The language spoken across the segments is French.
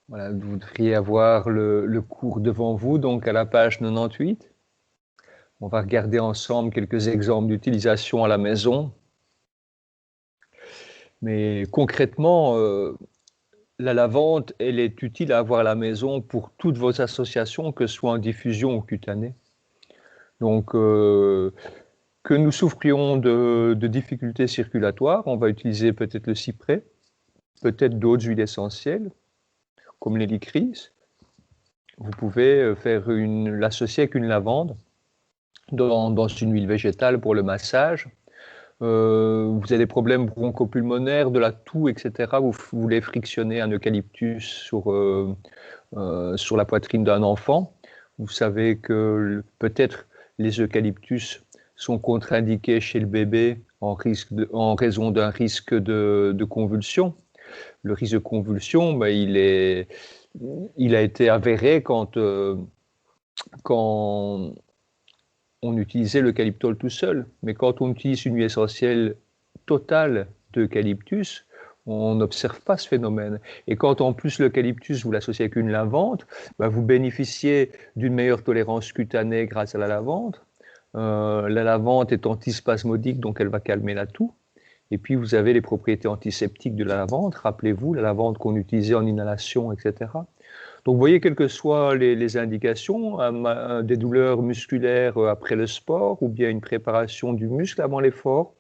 Voilà, vous devriez avoir le cours devant vous, donc à la page 98. On va regarder ensemble quelques exemples d'utilisation à la maison. Mais concrètement, la lavande, elle est utile à avoir à la maison pour toutes vos associations, que ce soit en diffusion ou cutanée. Donc, que nous souffrions de difficultés circulatoires, on va utiliser peut-être le cyprès, peut-être d'autres huiles essentielles, comme l'hélicryse. Vous pouvez l'associer avec une lavande dans une huile végétale pour le massage. Vous avez des problèmes bronchopulmonaires, de la toux, etc. Vous voulez frictionner un eucalyptus sur la poitrine d'un enfant. Vous savez que peut-être les eucalyptus sont contre-indiqués chez le bébé en raison d'un risque de convulsion. Le risque de convulsion, ben, il a été avéré quand on utilisait l'eucalyptol tout seul. Mais quand on utilise une huile essentielle totale d'eucalyptus, on n'observe pas ce phénomène. Et quand en plus l'eucalyptus, vous l'associez avec une lavande, ben vous bénéficiez d'une meilleure tolérance cutanée grâce à la lavande. La lavande est antispasmodique, donc elle va calmer la toux. Et puis vous avez les propriétés antiseptiques de la lavande. Rappelez-vous, la lavande qu'on utilisait en inhalation, etc. Donc, vous voyez, quelles que soient les indications, des douleurs musculaires après le sport ou bien une préparation du muscle avant l'effort,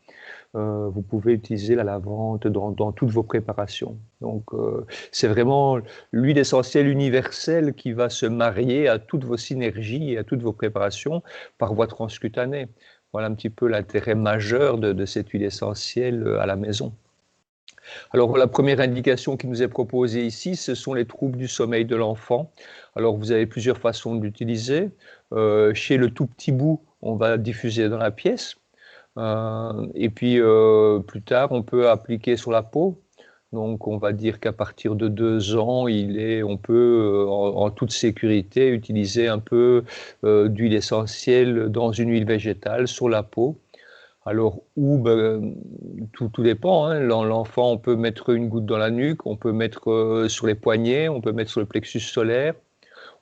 vous pouvez utiliser la lavande dans toutes vos préparations. Donc, c'est vraiment l'huile essentielle universelle qui va se marier à toutes vos synergies et à toutes vos préparations par voie transcutanée. Voilà un petit peu l'intérêt majeur de cette huile essentielle à la maison. Alors, la première indication qui nous est proposée ici, ce sont les troubles du sommeil de l'enfant. Alors, vous avez plusieurs façons de l'utiliser. Chez le tout petit bout, on va diffuser dans la pièce. Et puis, plus tard, on peut appliquer sur la peau. Donc, on va dire qu'à partir de 2 ans, on peut, en toute sécurité, utiliser un peu d'huile essentielle dans une huile végétale sur la peau. Alors, tout dépend, hein. L'enfant, on peut mettre une goutte dans la nuque, on peut mettre sur les poignets, on peut mettre sur le plexus solaire.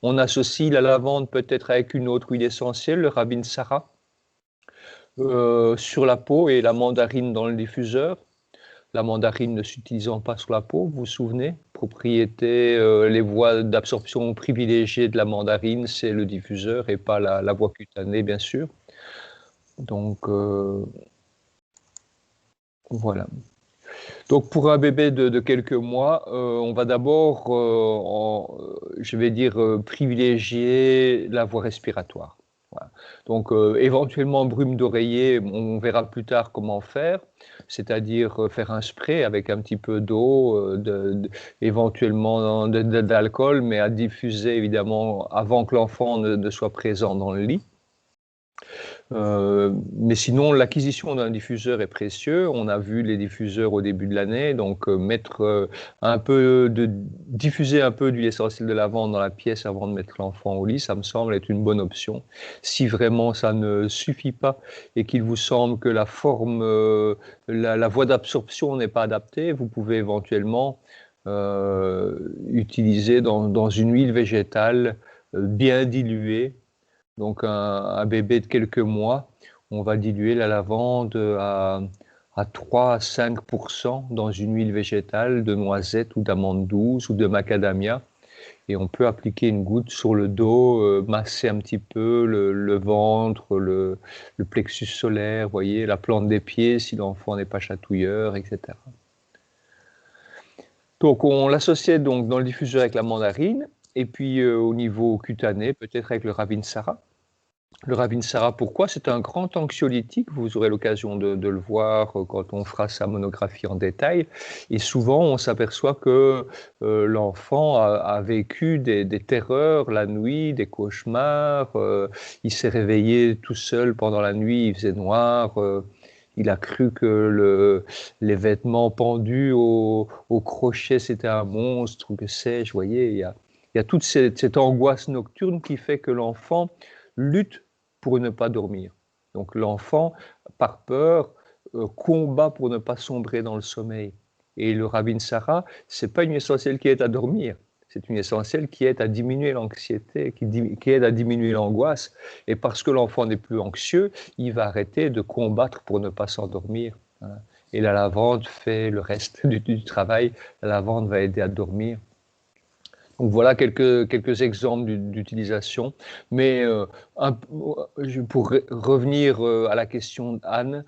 On associe la lavande peut-être avec une autre huile essentielle, le Ravinsara, sur la peau et la mandarine dans le diffuseur. La mandarine ne s'utilisant pas sur la peau, vous vous souvenez, propriété, les voies d'absorption privilégiées de la mandarine, c'est le diffuseur et pas la voie cutanée, bien sûr. Donc, voilà. Donc pour un bébé de quelques mois, on va d'abord, je vais dire, privilégier la voie respiratoire. Voilà. Donc éventuellement brume d'oreiller, on verra plus tard comment faire, c'est-à-dire faire un spray avec un petit peu d'eau, éventuellement d'alcool, mais à diffuser évidemment avant que l'enfant ne soit présent dans le lit. Mais sinon, l'acquisition d'un diffuseur est précieux. On a vu les diffuseurs au début de l'année, donc diffuser un peu d'huile essentielle de lavande dans la pièce avant de mettre l'enfant au lit, ça me semble être une bonne option. Si vraiment ça ne suffit pas et qu'il vous semble que la voie d'absorption n'est pas adaptée, vous pouvez éventuellement utiliser dans une huile végétale bien diluée. Donc un bébé de quelques mois, on va diluer la lavande à 3 à 5% dans une huile végétale de noisette ou d'amande douce ou de macadamia. Et on peut appliquer une goutte sur le dos, masser un petit peu le ventre, le plexus solaire, voyez, la plante des pieds si l'enfant n'est pas chatouilleur, etc. Donc on l'associait donc dans le diffuseur avec la mandarine et puis au niveau cutané, peut-être avec le Ravinsara. Le Ravinsara, pourquoi? C'est un grand anxiolytique, vous aurez l'occasion de le voir quand on fera sa monographie en détail. Et souvent, on s'aperçoit que l'enfant a vécu des terreurs la nuit, des cauchemars. Il s'est réveillé tout seul pendant la nuit, il faisait noir. Il a cru que les vêtements pendus au crochet, c'était un monstre, ou que sais-je. Vous voyez, il y a toute cette angoisse nocturne qui fait que l'enfant lutte pour ne pas dormir. Donc l'enfant, par peur, combat pour ne pas sombrer dans le sommeil. Et le Ravinsara, c'est pas une essentielle qui est à dormir. C'est une huile essentielle qui aide à diminuer l'anxiété, qui aide à diminuer l'angoisse. Et parce que l'enfant n'est plus anxieux, il va arrêter de combattre pour ne pas s'endormir. Voilà. Et la lavande fait le reste du travail. La lavande va aider à dormir. Donc voilà quelques exemples d'utilisation. Mais pour revenir à la question d'Anne,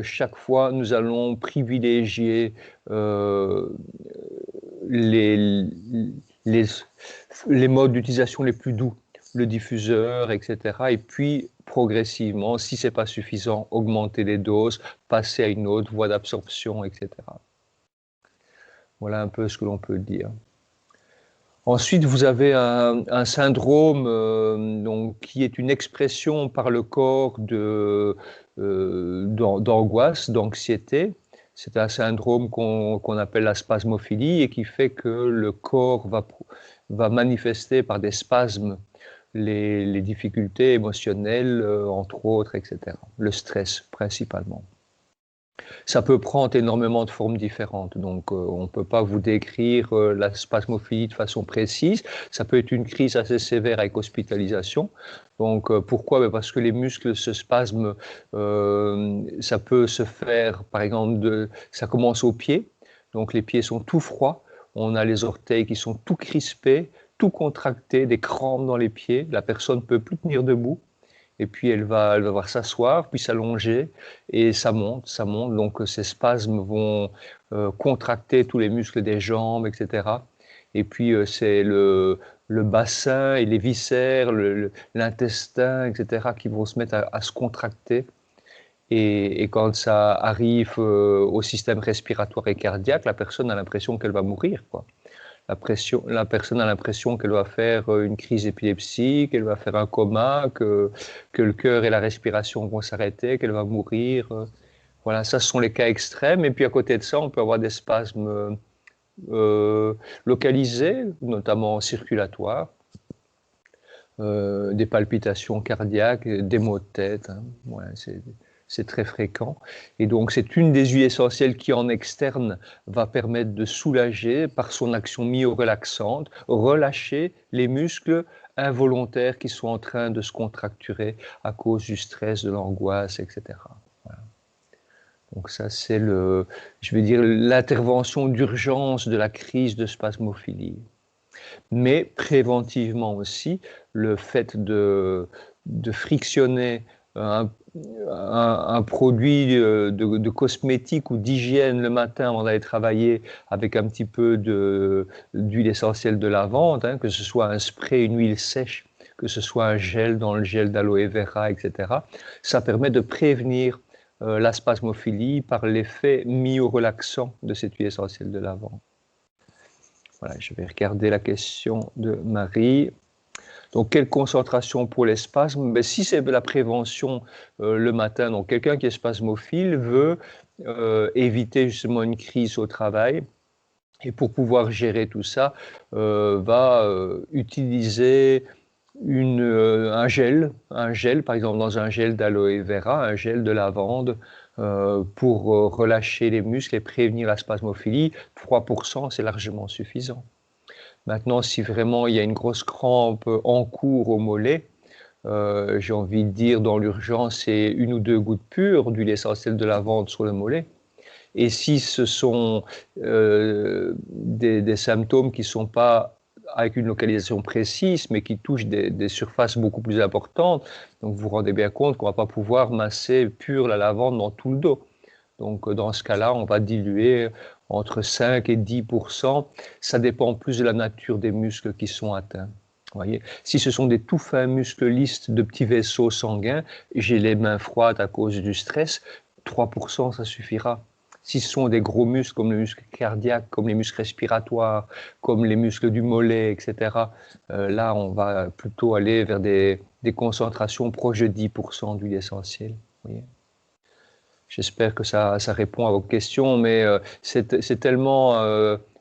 chaque fois nous allons privilégier les, les, les modes d'utilisation les plus doux, le diffuseur, etc. Et puis progressivement, si ce n'est pas suffisant, augmenter les doses, passer à une autre voie d'absorption, etc. Voilà un peu ce que l'on peut dire. Ensuite, vous avez un syndrome donc, qui est une expression par le corps d'angoisse, d'anxiété. C'est un syndrome qu'on appelle la spasmophilie et qui fait que le corps va manifester par des spasmes les difficultés émotionnelles, entre autres, etc. Le stress principalement. Ça peut prendre énormément de formes différentes, donc on ne peut pas vous décrire la spasmophilie de façon précise. Ça peut être une crise assez sévère avec hospitalisation. Donc pourquoi? Parce que les muscles se spasment, ça peut se faire, par exemple, ça commence aux pieds, donc les pieds sont tout froids, on a les orteils qui sont tout crispés, tout contractés, des crampes dans les pieds, la personne ne peut plus tenir debout. Et puis elle va voir s'asseoir, puis s'allonger, et ça monte, donc ces spasmes vont contracter tous les muscles des jambes, etc. Et puis c'est le bassin et les viscères, l'intestin, etc. qui vont se mettre à se contracter. Et quand ça arrive au système respiratoire et cardiaque, la personne a l'impression qu'elle va mourir, quoi. La personne a l'impression qu'elle va faire une crise d'épilepsie, qu'elle va faire un coma, que le cœur et la respiration vont s'arrêter, qu'elle va mourir. Voilà, ça, ce sont les cas extrêmes. Et puis à côté de ça, on peut avoir des spasmes localisés, notamment circulatoires, des palpitations cardiaques, des maux de tête. Hein. Ouais, c'est très fréquent. Et donc, c'est une des huiles essentielles qui, en externe, va permettre de soulager, par son action myorelaxante, relâcher les muscles involontaires qui sont en train de se contracturer à cause du stress, de l'angoisse, etc. Voilà. Donc ça, c'est je vais dire, l'intervention d'urgence de la crise de spasmophilie. Mais préventivement aussi, le fait de frictionner un produit de cosmétique ou d'hygiène le matin avant d'aller travailler avec un petit peu d'huile essentielle de lavande, hein, que ce soit un spray, une huile sèche, que ce soit un gel dans le gel d'aloe vera, etc. Ça permet de prévenir la spasmophilie par l'effet myorelaxant de cette huile essentielle de lavande. Voilà, je vais regarder la question de Marie. Donc, quelle concentration pour les spasmes? Ben, si c'est la prévention le matin, donc quelqu'un qui est spasmophile veut éviter justement une crise au travail, et pour pouvoir gérer tout ça, va utiliser un gel, par exemple dans un gel d'aloe vera, un gel de lavande, pour relâcher les muscles et prévenir la spasmophilie. 3%, c'est largement suffisant. Maintenant, si vraiment il y a une grosse crampe en cours au mollet, j'ai envie de dire dans l'urgence, c'est 1 ou 2 gouttes pures d'huile essentielle de lavande sur le mollet. Et si ce sont des symptômes qui ne sont pas avec une localisation précise, mais qui touchent des surfaces beaucoup plus importantes, donc vous vous rendez bien compte qu'on ne va pas pouvoir masser pur la lavande dans tout le dos. Donc dans ce cas-là, on va diluer entre 5 et 10%. Ça dépend plus de la nature des muscles qui sont atteints. Voyez, si ce sont des tout fins muscles lisses de petits vaisseaux sanguins, j'ai les mains froides à cause du stress, 3% ça suffira. Si ce sont des gros muscles comme les muscles cardiaques, comme les muscles respiratoires, comme les muscles du mollet, etc., là on va plutôt aller vers des concentrations proches de 10% d'huile essentielle. Voyez. J'espère que ça répond à vos questions, mais c'est tellement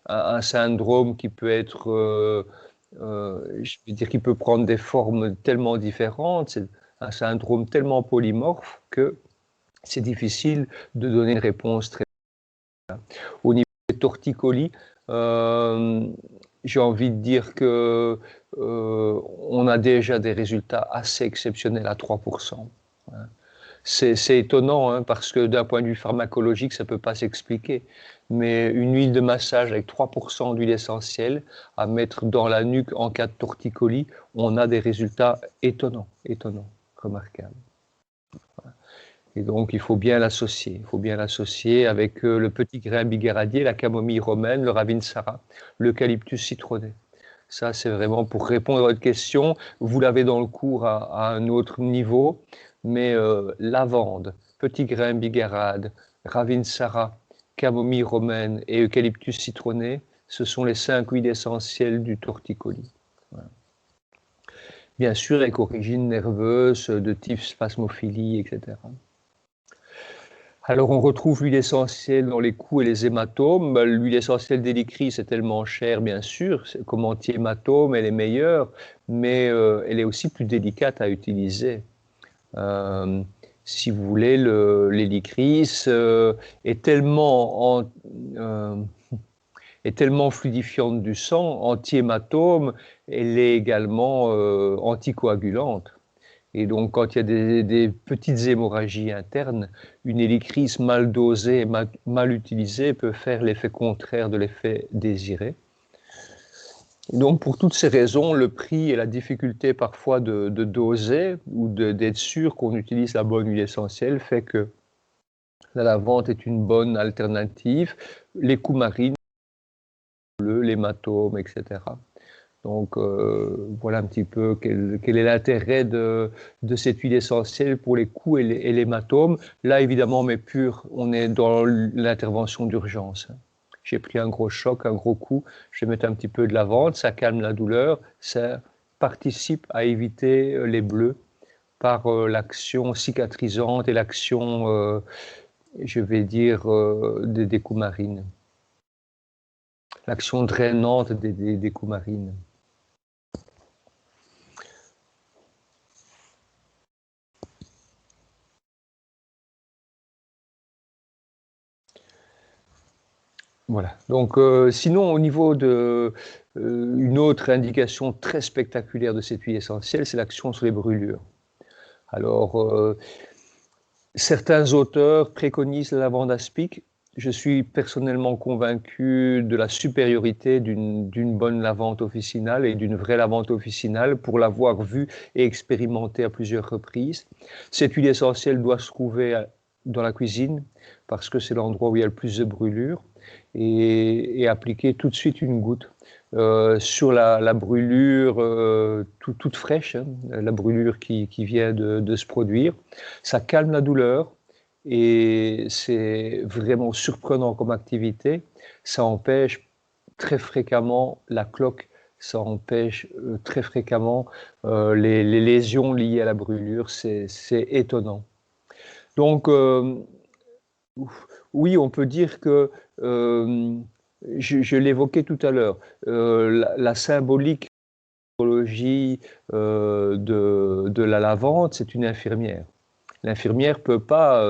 un syndrome qui peut être, je veux dire, qui peut prendre des formes tellement différentes, c'est un syndrome tellement polymorphe que c'est difficile de donner une réponse très. Au niveau des torticolis, j'ai envie de dire que on a déjà des résultats assez exceptionnels à 3%. C'est étonnant, hein, parce que d'un point de vue pharmacologique, ça ne peut pas s'expliquer. Mais une huile de massage avec 3% d'huile essentielle à mettre dans la nuque en cas de torticolis, on a des résultats étonnants, étonnants, remarquables. Et donc, il faut bien l'associer. Il faut bien l'associer avec le petit grain bigaradier, la camomille romaine, le ravinsara, l'eucalyptus citronné. Ça, c'est vraiment pour répondre à votre question. Vous l'avez dans le cours à un autre niveau, mais lavande, petit grain bigarade, ravinsara, camomille romaine et eucalyptus citronné, ce sont les 5 huiles essentielles du torticolis. Voilà. Bien sûr, avec origine nerveuse, de type spasmophilie, etc. Alors, on retrouve l'huile essentielle dans les coups et les hématomes. L'huile essentielle d'hélicris, c'est tellement cher, bien sûr, comme anti-hématome, elle est meilleure, mais elle est aussi plus délicate à utiliser. Si vous voulez, l'hélicris est tellement fluidifiante du sang, anti-hématome, elle est également anticoagulante. Et donc, quand il y a des petites hémorragies internes, une hélicris mal dosée et mal utilisée peut faire l'effet contraire de l'effet désiré. Et donc, pour toutes ces raisons, le prix et la difficulté parfois de doser ou d'être sûr qu'on utilise la bonne huile essentielle fait que la lavande est une bonne alternative. Les coumarines, l'hématome, etc. Donc voilà un petit peu quel est l'intérêt de cette huile essentielle pour les coups et l'hématome. Là, évidemment, mais pur, on est dans l'intervention d'urgence. J'ai pris un gros choc, un gros coup, je vais mettre un petit peu de lavande, ça calme la douleur, ça participe à éviter les bleus par l'action cicatrisante et l'action, je vais dire, des coumarines. L'action drainante des coumarines. Voilà. Donc, sinon, au niveau de une autre indication très spectaculaire de cette huile essentielle, c'est l'action sur les brûlures. Alors, certains auteurs préconisent la lavande aspic. Je suis personnellement convaincu de la supériorité d'une bonne lavande officinale et d'une vraie lavande officinale pour l'avoir vue et expérimentée à plusieurs reprises. Cette huile essentielle doit se trouver dans la cuisine parce que c'est l'endroit où il y a le plus de brûlures et appliquer tout de suite une goutte sur la brûlure toute fraîche, hein, la brûlure qui vient de se produire. Ça calme la douleur et c'est vraiment surprenant comme activité. Ça empêche très fréquemment la cloque, ça empêche très fréquemment les lésions liées à la brûlure. C'est étonnant. Donc, oui, on peut dire que, je l'évoquais tout à l'heure, la symbolique de la lavande, c'est une infirmière. L'infirmière peut pas,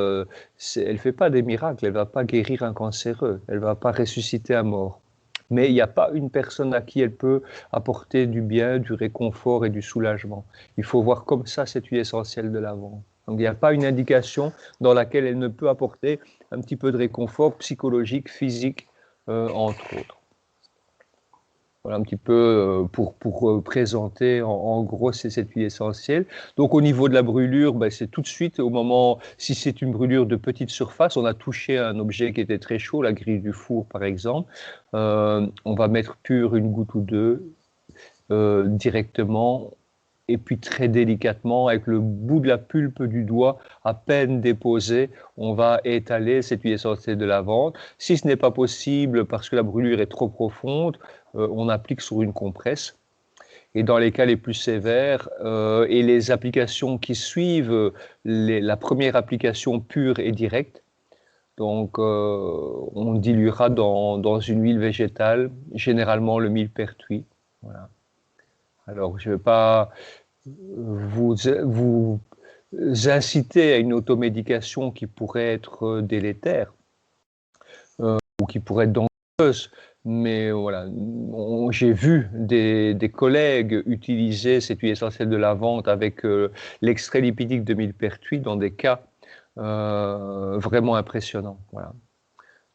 elle fait pas des miracles, elle va pas guérir un cancéreux, elle va pas ressusciter un mort. Mais il n'y a pas une personne à qui elle peut apporter du bien, du réconfort et du soulagement. Il faut voir comme ça cette huile essentielle de lavande. Donc il n'y a pas une indication dans laquelle elle ne peut apporter un petit peu de réconfort psychologique, physique, entre autres. Voilà un petit peu pour présenter en gros cette huile essentielle. Donc au niveau de la brûlure, ben, c'est tout de suite au moment, si c'est une brûlure de petite surface, on a touché un objet qui était très chaud, la grille du four par exemple, on va mettre pur une goutte ou deux directement et puis très délicatement, avec le bout de la pulpe du doigt à peine déposé, on va étaler cette huile essentielle de lavande. Si ce n'est pas possible parce que la brûlure est trop profonde, on applique sur une compresse. Et dans les cas les plus sévères et les applications qui suivent, la première application pure et directe, donc on diluera dans une huile végétale, généralement le millepertuis. Voilà. Alors je ne vais pas vous inciter à une automédication qui pourrait être délétère ou qui pourrait être dangereuse. mais voilà, j'ai vu des collègues utiliser cette huile essentielle de lavande avec l'extrait lipidique de millepertuis dans des cas vraiment impressionnants. Voilà.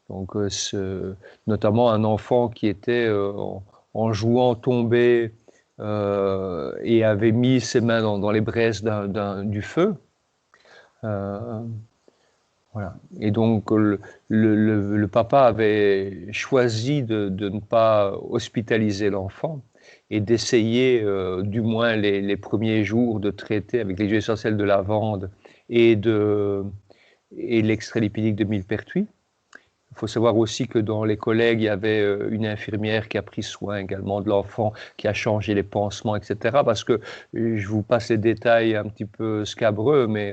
Donc, notamment un enfant qui était en jouant tombé et avait mis ses mains dans les braises du feu. Voilà. Et donc, le papa avait choisi de ne pas hospitaliser l'enfant et d'essayer, du moins les premiers jours, de traiter avec les huiles essentielles de lavande et, et l'extrait lipidique de millepertuis. Il faut savoir aussi que dans les collègues, il y avait une infirmière qui a pris soin également de l'enfant, qui a changé les pansements, etc. Parce que je vous passe les détails un petit peu scabreux, mais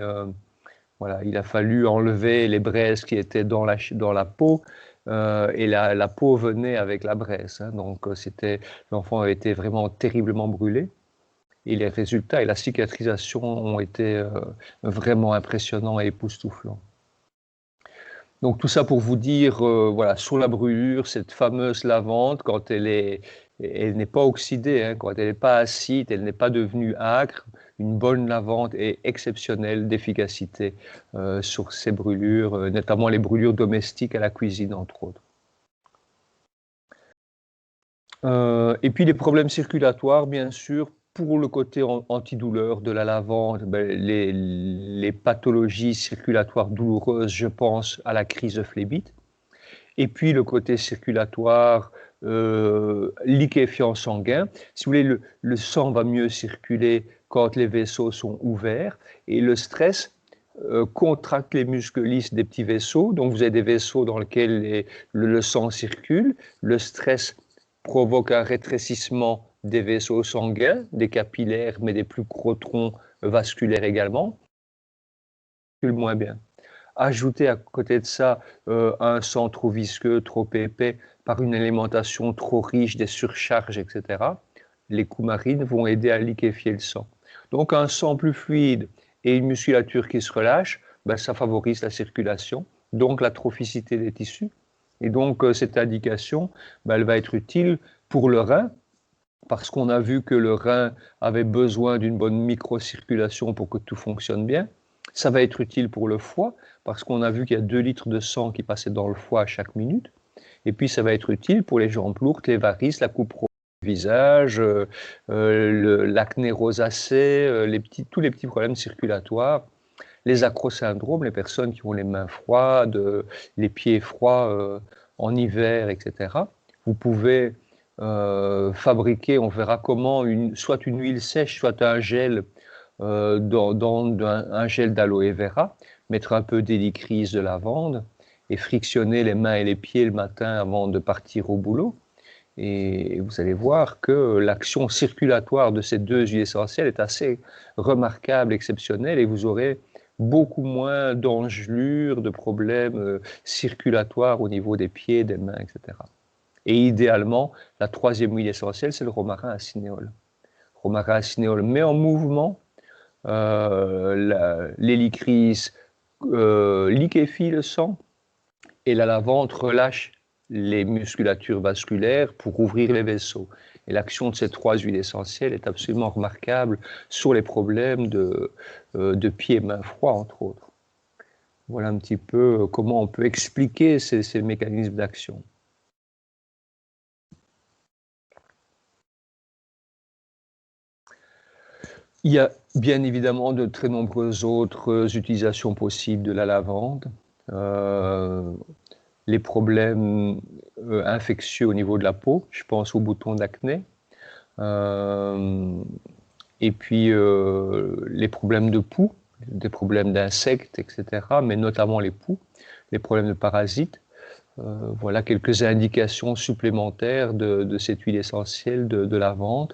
voilà, il a fallu enlever les braises qui étaient dans la peau, et la peau venait avec la braise. Hein. Donc l'enfant a été vraiment terriblement brûlé. Et les résultats et la cicatrisation ont été vraiment impressionnants et époustouflants. Donc tout ça pour vous dire, voilà, sur la brûlure, cette fameuse lavande, quand elle n'est pas oxydée, hein, quand elle n'est pas acide, elle n'est pas devenue âcre, une bonne lavande est exceptionnelle d'efficacité sur ces brûlures, notamment les brûlures domestiques à la cuisine, entre autres. Et puis les problèmes circulatoires, bien sûr, pour le côté antidouleur de la lavande, ben, les pathologies circulatoires douloureuses, je pense à la crise de phlébite. Et puis le côté circulatoire, liquéfiant sanguin. Si vous voulez, le sang va mieux circuler quand les vaisseaux sont ouverts. Et le stress contracte les muscles lisses des petits vaisseaux. Donc vous avez des vaisseaux dans lesquels le sang circule. Le stress provoque un rétrécissement des vaisseaux sanguins, des capillaires, mais des plus gros troncs vasculaires également. Moins bien. Ajouter à côté de ça un sang trop visqueux, trop épais, par une alimentation trop riche, des surcharges, etc., les coumarines vont aider à liquéfier le sang. Donc un sang plus fluide et une musculature qui se relâche, ben, ça favorise la circulation, donc la trophicité des tissus. Et donc cette indication, ben, elle va être utile pour le rein, parce qu'on a vu que le rein avait besoin d'une bonne microcirculation pour que tout fonctionne bien. Ça va être utile pour le foie, parce qu'on a vu qu'il y a 2 litres de sang qui passaient dans le foie à chaque minute. Et puis ça va être utile pour les jambes lourdes, les varices, la coupe du visage, l'acné rosacée, tous les petits problèmes circulatoires, les acrosyndromes, les personnes qui ont les mains froides, les pieds froids en hiver, etc. Vous pouvez fabriquer, on verra comment, soit une huile sèche, soit un gel, un gel d'aloe vera, mettre un peu d'hélicryse de lavande et frictionner les mains et les pieds le matin avant de partir au boulot. Et vous allez voir que l'action circulatoire de ces 2 huiles essentielles est assez remarquable, exceptionnelle, et vous aurez beaucoup moins d'engelures, de problèmes circulatoires au niveau des pieds, des mains, etc. Et idéalement, la 3e huile essentielle, c'est le romarin à cinéole. Romarin à cinéole met en mouvement l'hélicryse, liquéfie le sang, et la lavande relâche les musculatures vasculaires pour ouvrir les vaisseaux. Et l'action de ces 3 huiles essentielles est absolument remarquable sur les problèmes de pieds et mains froids, entre autres. Voilà un petit peu comment on peut expliquer ces mécanismes d'action. Il y a bien évidemment de très nombreuses autres utilisations possibles de la lavande. Les problèmes infectieux au niveau de la peau, je pense aux boutons d'acné. Et puis les problèmes de poux, des problèmes d'insectes, etc., mais notamment les poux, les problèmes de parasites. Voilà quelques indications supplémentaires de cette huile essentielle de lavande.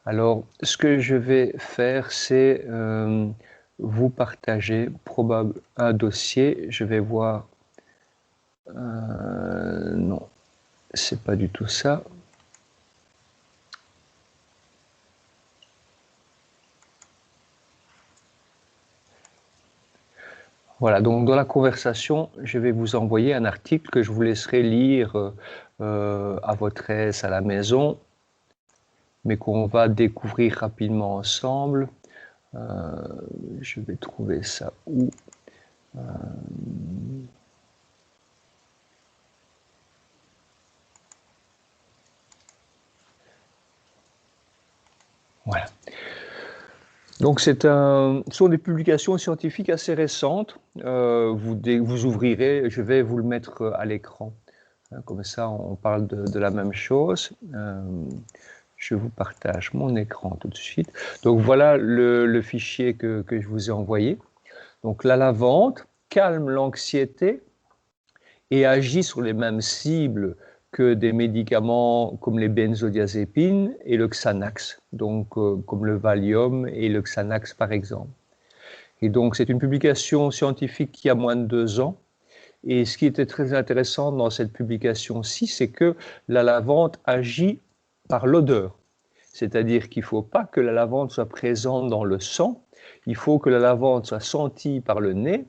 Alors, ce que je vais faire, c'est vous partager un dossier. Je vais voir. Non, c'est pas du tout ça. Voilà, donc dans la conversation, je vais vous envoyer un article que je vous laisserai lire à votre aise à la maison, mais qu'on va découvrir rapidement ensemble. Je vais trouver ça où voilà. Donc ce sont des publications scientifiques assez récentes. Vous ouvrirez, je vais vous le mettre à l'écran. Comme ça, on parle de la même chose. Je vous partage mon écran tout de suite. Donc voilà le fichier que je vous ai envoyé. Donc la lavande calme l'anxiété et agit sur les mêmes cibles que des médicaments comme les benzodiazépines et le Xanax, donc comme le Valium et le Xanax par exemple. Et donc c'est une publication scientifique qui a moins de 2 ans. Et ce qui était très intéressant dans cette publication-ci, c'est que la lavande agit par l'odeur. C'est-à-dire qu'il ne faut pas que la lavande soit présente dans le sang, il faut que la lavande soit sentie par le nez,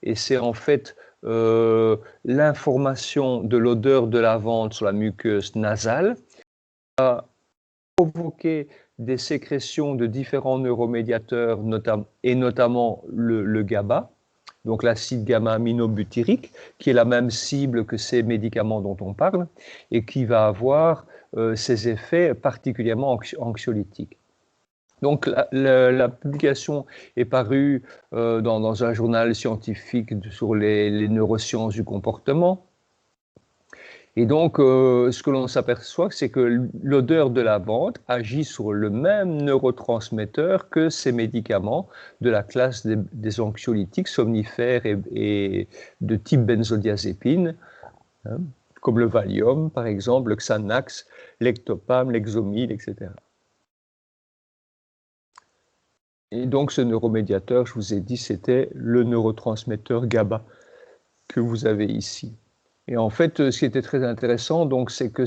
et c'est en fait l'information de l'odeur de lavande sur la muqueuse nasale a provoqué des sécrétions de différents neuromédiateurs, et notamment le GABA, donc l'acide gamma-aminobutyrique, qui est la même cible que ces médicaments dont on parle, et qui va avoir ces effets particulièrement anxiolytiques. Donc la publication est parue dans un journal scientifique sur les neurosciences du comportement. Et donc, ce que l'on s'aperçoit, c'est que l'odeur de lavande agit sur le même neurotransmetteur que ces médicaments de la classe des anxiolytiques somnifères et de type benzodiazépine, hein, comme le Valium, par exemple, le Xanax, l'Ectopam, l'Exomil, etc. Et donc, ce neuromédiateur, je vous ai dit, c'était le neurotransmetteur GABA que vous avez ici. Et en fait, ce qui était très intéressant, donc, c'est que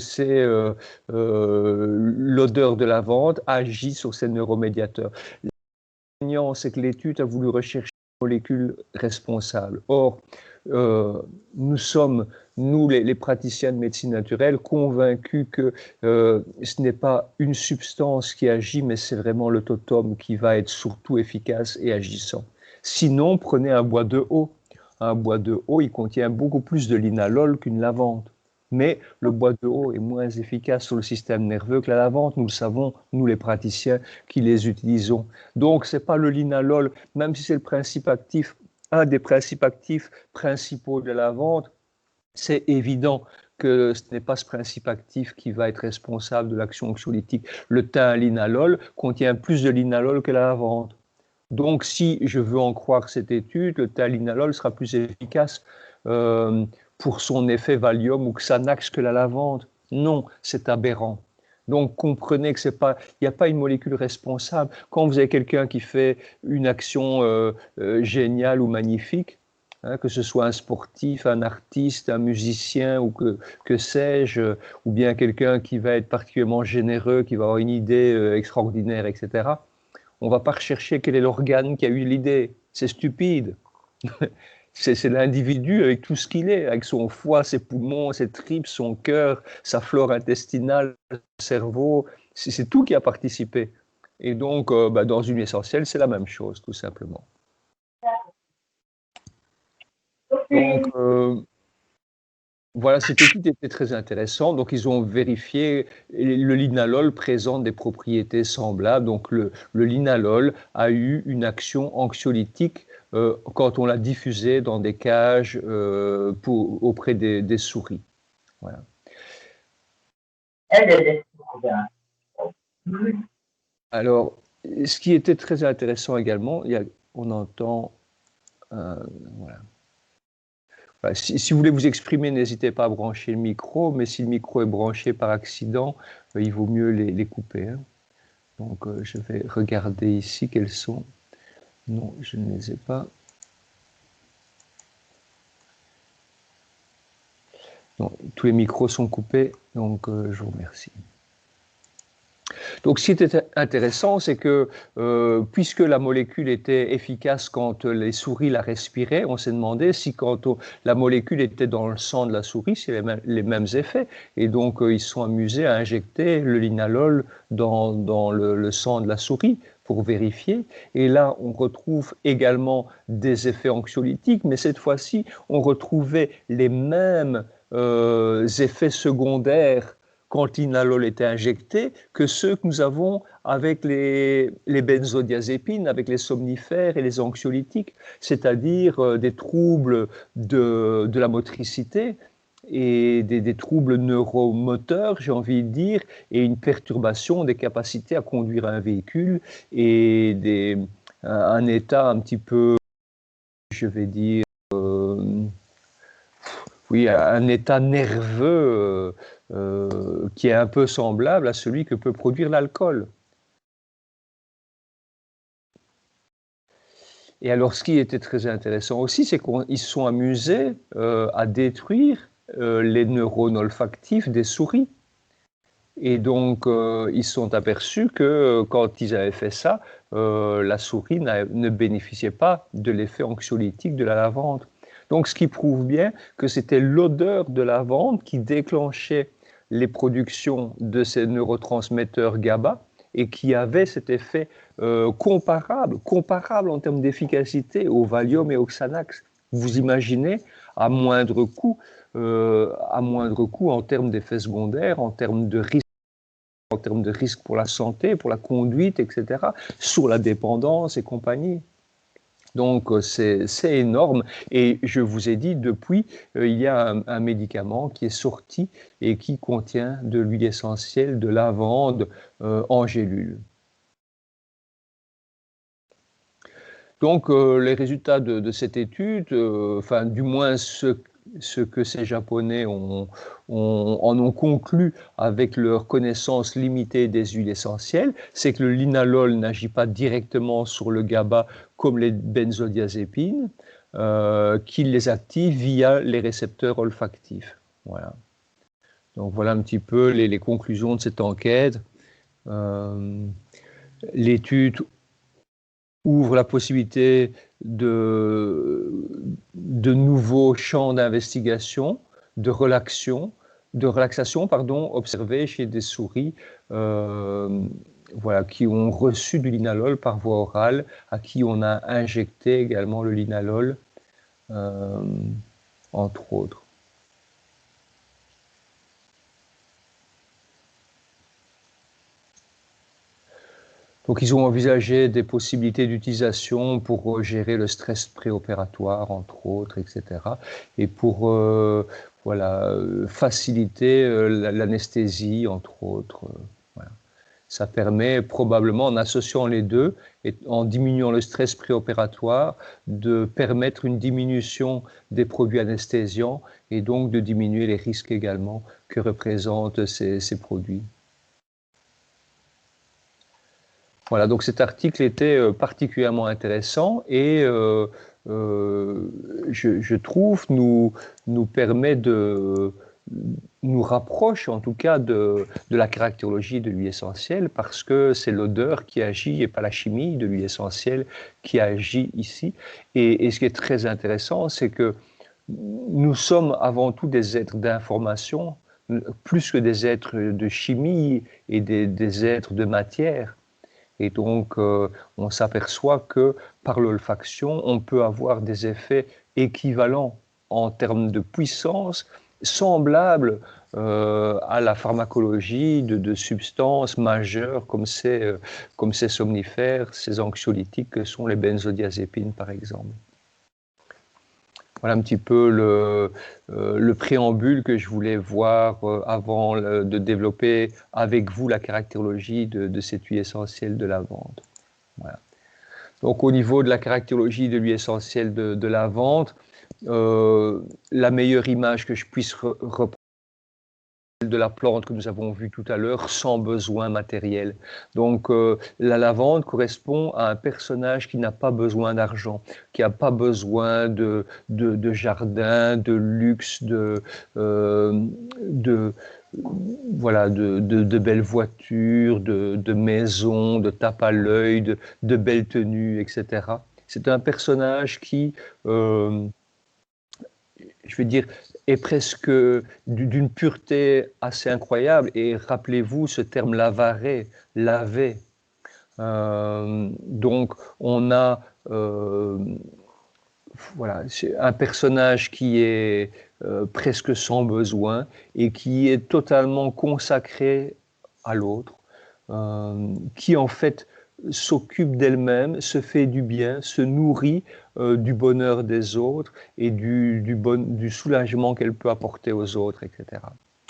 l'odeur de lavande agit sur ces neuromédiateurs. L'inconvénient, c'est que l'étude a voulu rechercher une molécule responsable. Or, nous sommes, nous les praticiens de médecine naturelle, convaincus que ce n'est pas une substance qui agit, mais c'est vraiment le totum qui va être surtout efficace et agissant. Sinon, prenez un bois de haut. Un bois de haut, il contient beaucoup plus de linalol qu'une lavande. Mais le bois de haut est moins efficace sur le système nerveux que la lavande, nous le savons, nous les praticiens qui les utilisons. Donc, ce n'est pas le linalol, même si c'est le principe actif, un des principes actifs principaux de la lavande, c'est évident que ce n'est pas ce principe actif qui va être responsable de l'action anxiolytique. Le thym-linalol contient plus de linalol que la lavande. Donc, si je veux en croire cette étude, le thym-linalol sera plus efficace pour son effet Valium ou Xanax que la lavande. Non, c'est aberrant. Donc, comprenez que il n'y a pas une molécule responsable. Quand vous avez quelqu'un qui fait une action géniale ou magnifique, hein, que ce soit un sportif, un artiste, un musicien ou que sais-je, ou bien quelqu'un qui va être particulièrement généreux, qui va avoir une idée extraordinaire, etc., on ne va pas rechercher quel est l'organe qui a eu l'idée. C'est stupide. C'est l'individu avec tout ce qu'il est, avec son foie, ses poumons, ses tripes, son cœur, sa flore intestinale, son cerveau. C'est tout qui a participé. Et donc, dans une essentielle, c'est la même chose, tout simplement. Donc, voilà, cette étude était très intéressante. Donc, ils ont vérifié, le linalol présente des propriétés semblables. Donc, le linalol a eu une action anxiolytique quand on l'a diffusé dans des cages auprès des souris. Voilà. Alors, ce qui était très intéressant également, on entend, voilà. Si vous voulez vous exprimer, n'hésitez pas à brancher le micro, mais si le micro est branché par accident, il vaut mieux les couper. Hein. Donc, je vais regarder ici quels sont. Non, je ne les ai pas. Non, tous les micros sont coupés, donc je vous remercie. Donc, ce qui était intéressant, c'est que puisque la molécule était efficace quand les souris la respiraient, on s'est demandé si quand la molécule était dans le sang de la souris, s'il y avait les mêmes effets. Et donc, ils se sont amusés à injecter le linalol dans le sang de la souris pour vérifier. Et là, on retrouve également des effets anxiolytiques, mais cette fois-ci, on retrouvait les mêmes effets secondaires quand l'inalol était injecté que ceux que nous avons avec les benzodiazépines, avec les somnifères et les anxiolytiques, c'est-à-dire des troubles de la motricité et des troubles neuromoteurs, j'ai envie de dire, et une perturbation des capacités à conduire un véhicule et un état un petit peu, je vais dire, oui, un état nerveux qui est un peu semblable à celui que peut produire l'alcool. Et alors, ce qui était très intéressant aussi, c'est qu'ils se sont amusés à détruire les neurones olfactifs des souris. Et donc, ils se sont aperçus que quand ils avaient fait ça, la souris ne bénéficiait pas de l'effet anxiolytique de la lavande. Donc, ce qui prouve bien que c'était l'odeur de lavande qui déclenchait les productions de ces neurotransmetteurs GABA et qui avait cet effet comparable en termes d'efficacité au Valium et au Xanax. Vous imaginez, à moindre coût en termes d'effets secondaires, en termes de risque pour la santé, pour la conduite, etc., sur la dépendance et compagnie. Donc c'est énorme et je vous ai dit depuis il y a un médicament qui est sorti et qui contient de l'huile essentielle de lavande en gélule. Donc les résultats de cette étude, enfin du moins ce que ces Japonais en ont conclu avec leur connaissance limitée des huiles essentielles, c'est que le linalol n'agit pas directement sur le GABA comme les benzodiazépines, qu'il les active via les récepteurs olfactifs. Voilà. Donc voilà un petit peu les conclusions de cette enquête. L'étude ouvre la possibilité de nouveaux champs d'investigation, de relaxation observés chez des souris voilà, qui ont reçu du linalol par voie orale, à qui on a injecté également le linalol, entre autres. Donc, ils ont envisagé des possibilités d'utilisation pour gérer le stress préopératoire, entre autres, etc. Et pour voilà, faciliter l'anesthésie, entre autres. Voilà. Ça permet probablement, en associant les deux et en diminuant le stress préopératoire, de permettre une diminution des produits anesthésiants et donc de diminuer les risques également que représentent ces produits. Voilà, donc cet article était particulièrement intéressant et je trouve nous permet nous rapproche en tout cas de la caractérologie de l'huile essentielle parce que c'est l'odeur qui agit et pas la chimie de l'huile essentielle qui agit ici. Et ce qui est très intéressant, c'est que nous sommes avant tout des êtres d'information, plus que des êtres de chimie et des êtres de matière. Et donc, on s'aperçoit que par l'olfaction, on peut avoir des effets équivalents en termes de puissance, semblables à la pharmacologie de substances majeures comme ces somnifères, ces anxiolytiques que sont les benzodiazépines, par exemple. Voilà un petit peu le préambule que je voulais voir avant de développer avec vous la caractérologie de cette huile essentielle de lavande. Voilà. Donc au niveau de la caractérologie de l'huile essentielle de lavande, la meilleure image que je puisse reprendre de la plante que nous avons vue tout à l'heure, sans besoin matériel. Donc la lavande correspond à un personnage qui n'a pas besoin d'argent, qui n'a pas besoin de jardin, de luxe, voilà, de belles voitures, de maisons, de tape à l'œil, de belles tenues, etc. C'est un personnage qui, je vais dire, est presque d'une pureté assez incroyable. Et rappelez-vous ce terme lavaré, laver. Donc on a voilà, un personnage qui est presque sans besoin et qui est totalement consacré à l'autre, qui en fait s'occupe d'elle-même, se fait du bien, se nourrit du bonheur des autres et du soulagement qu'elle peut apporter aux autres, etc.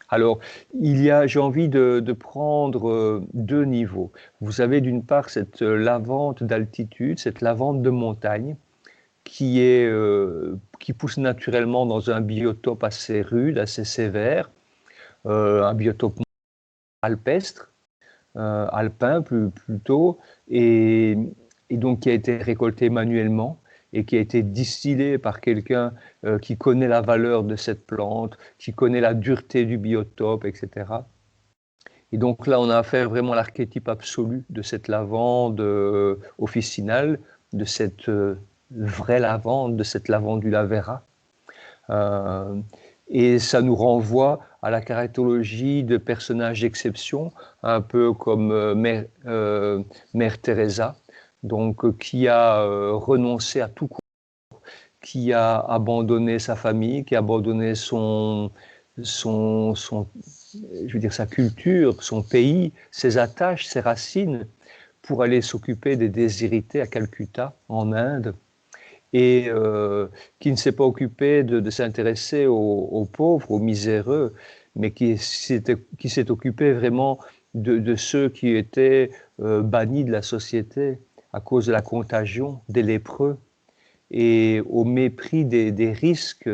Alors, j'ai envie de prendre deux niveaux. Vous avez d'une part cette lavande d'altitude, cette lavande de montagne, qui pousse naturellement dans un biotope assez rude, assez sévère, un biotope alpestre, alpin plutôt, et donc qui a été récolté manuellement et qui a été distillé par quelqu'un qui connaît la valeur de cette plante, qui connaît la dureté du biotope, etc. Et donc là, on a affaire vraiment à l'archétype absolu de cette lavande officinale, de cette vraie lavande, de cette lavandula vera. Et ça nous renvoie à la caractérologie de personnages d'exception, un peu comme Mère Teresa, donc qui a renoncé à tout, qui a abandonné sa famille, qui a abandonné je veux dire, sa culture, son pays, ses attaches, ses racines, pour aller s'occuper des déshérités à Calcutta, en Inde, et qui ne s'est pas occupé de s'intéresser aux pauvres, aux miséreux, mais qui s'est occupé vraiment de ceux qui étaient bannis de la société à cause de la contagion des lépreux, et au mépris des risques,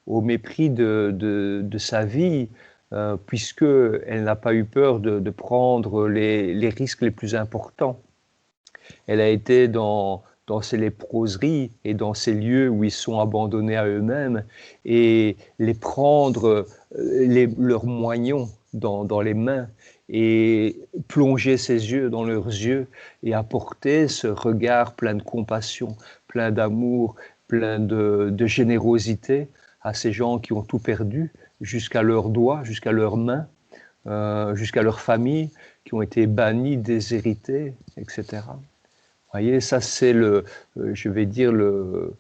au mépris de sa vie, puisqu'elle n'a pas eu peur de prendre les risques les plus importants. Elle a été dans ces léproseries et dans ces lieux où ils sont abandonnés à eux-mêmes, et les prendre leurs moignons dans les mains et plonger ses yeux dans leurs yeux et apporter ce regard plein de compassion, plein d'amour, plein de générosité à ces gens qui ont tout perdu, jusqu'à leurs doigts, jusqu'à leurs mains, jusqu'à leur famille, qui ont été bannis, déshérités, etc. Vous voyez, ça c'est je vais dire, le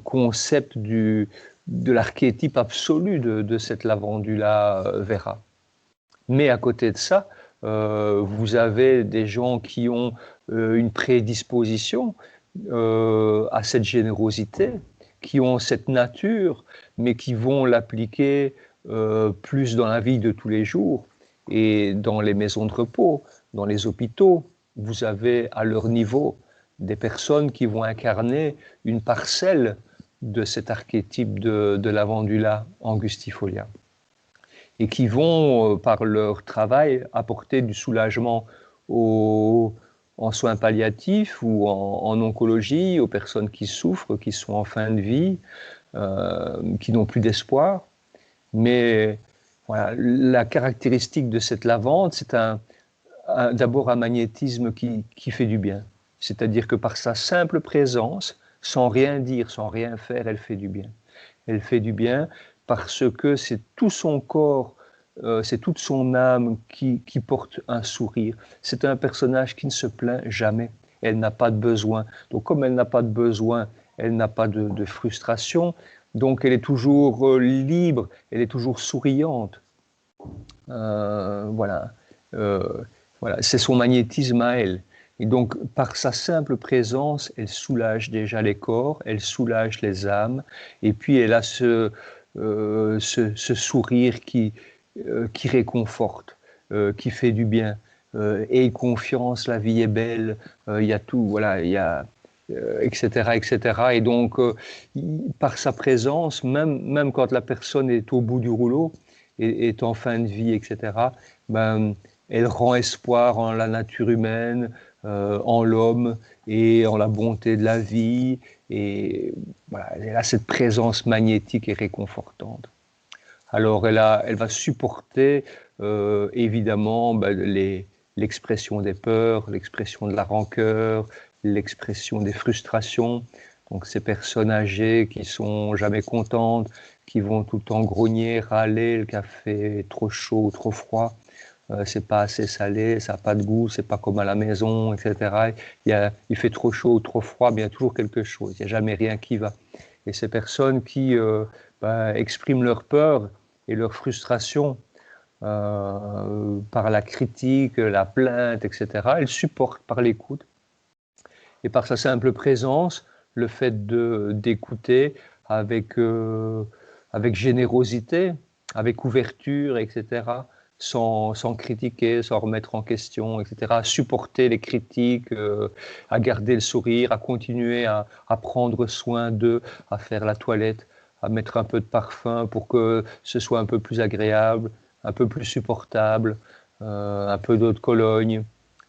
concept de l'archétype absolu de cette lavandula vera. Mais à côté de ça, vous avez des gens qui ont une prédisposition à cette générosité, qui ont cette nature, mais qui vont l'appliquer plus dans la vie de tous les jours et dans les maisons de repos, dans les hôpitaux. Vous avez à leur niveau des personnes qui vont incarner une parcelle de cet archétype de lavandula angustifolia et qui vont, par leur travail, apporter du soulagement en soins palliatifs ou en oncologie aux personnes qui souffrent, qui sont en fin de vie, qui n'ont plus d'espoir. Mais voilà, la caractéristique de cette lavande, c'est d'abord un magnétisme qui fait du bien. C'est-à-dire que par sa simple présence, sans rien dire, sans rien faire, elle fait du bien. Elle fait du bien parce que c'est tout son corps, c'est toute son âme qui porte un sourire. C'est un personnage qui ne se plaint jamais. Elle n'a pas de besoin. Donc comme elle n'a pas de besoin, elle n'a pas de frustration. Donc elle est toujours libre, elle est toujours souriante. Voilà. Voilà, c'est son magnétisme à elle. Et donc, par sa simple présence, elle soulage déjà les corps, elle soulage les âmes, et puis elle a ce sourire qui réconforte, qui fait du bien. Aie confiance, la vie est belle, il y a tout, voilà, il y a, etc., etc. Et donc, par sa présence, même quand la personne est au bout du rouleau, est en fin de vie, etc., ben, elle rend espoir en la nature humaine, en l'homme et en la bonté de la vie. Et voilà, elle a cette présence magnétique et réconfortante. Alors elle va supporter évidemment l'expression des peurs, l'expression de la rancœur, l'expression des frustrations. Donc ces personnes âgées qui sont jamais contentes, qui vont tout le temps grogner, râler, le café est trop chaud, trop froid, c'est pas assez salé, ça n'a pas de goût, c'est pas comme à la maison, etc. Il fait trop chaud ou trop froid, mais il y a toujours quelque chose, il n'y a jamais rien qui va. Et ces personnes qui expriment leur peur et leur frustration par la critique, la plainte, etc., elles supportent par l'écoute. Et par sa simple présence, le fait d'écouter avec générosité, avec ouverture, etc., sans critiquer, sans remettre en question, etc., à supporter les critiques, à garder le sourire, à continuer à prendre soin d'eux, à faire la toilette, à mettre un peu de parfum pour que ce soit un peu plus agréable, un peu plus supportable, un peu d'eau de Cologne,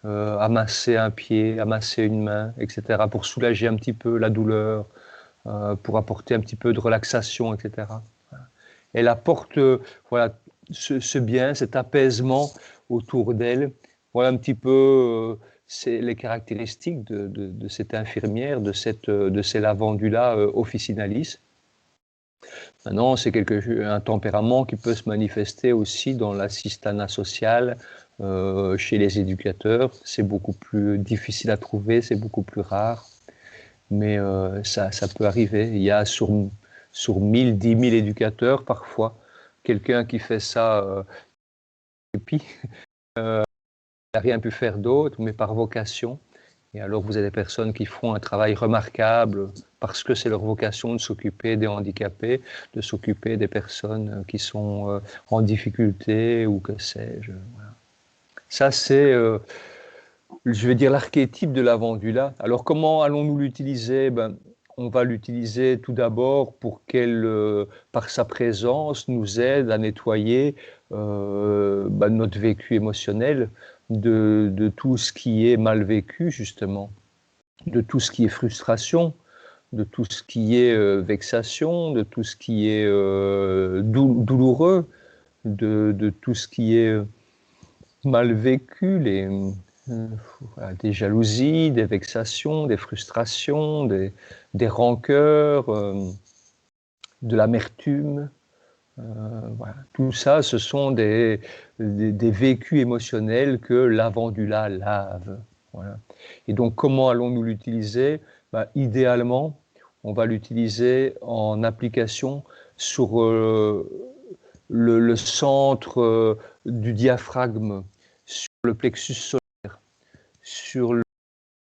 amasser un pied, amasser une main, etc., pour soulager un petit peu la douleur, pour apporter un petit peu de relaxation, etc. Elle apporte voilà, ce bien, cet apaisement autour d'elle. Voilà un petit peu les caractéristiques de cette infirmière, de ces lavendulas officinalis. Maintenant, c'est un tempérament qui peut se manifester aussi dans l'assistanat social, chez les éducateurs. C'est beaucoup plus difficile à trouver, c'est beaucoup plus rare, mais ça peut arriver. Il y a sur 1000, 10 000 éducateurs parfois, quelqu'un qui fait ça, et puis il n'a rien pu faire d'autre, mais par vocation. Et alors vous avez des personnes qui font un travail remarquable parce que c'est leur vocation de s'occuper des handicapés, de s'occuper des personnes qui sont en difficulté ou que sais-je. Voilà. Ça c'est, je vais dire, l'archétype de l'avandula. Alors comment allons-nous l'utiliser? On va l'utiliser tout d'abord pour qu'elle, par sa présence, nous aide à nettoyer notre vécu émotionnel de tout ce qui est mal vécu, justement, de tout ce qui est frustration, de tout ce qui est vexation, de tout ce qui est douloureux, de tout ce qui est mal vécu, voilà, des jalousies, des vexations, des frustrations, des rancœurs, de l'amertume. Voilà. Tout ça, ce sont des vécus émotionnels que l'avandula lave. Voilà. Et donc, comment allons-nous l'utiliser? Idéalement, on va l'utiliser en application sur le centre du diaphragme, sur le plexus solaire, sur ce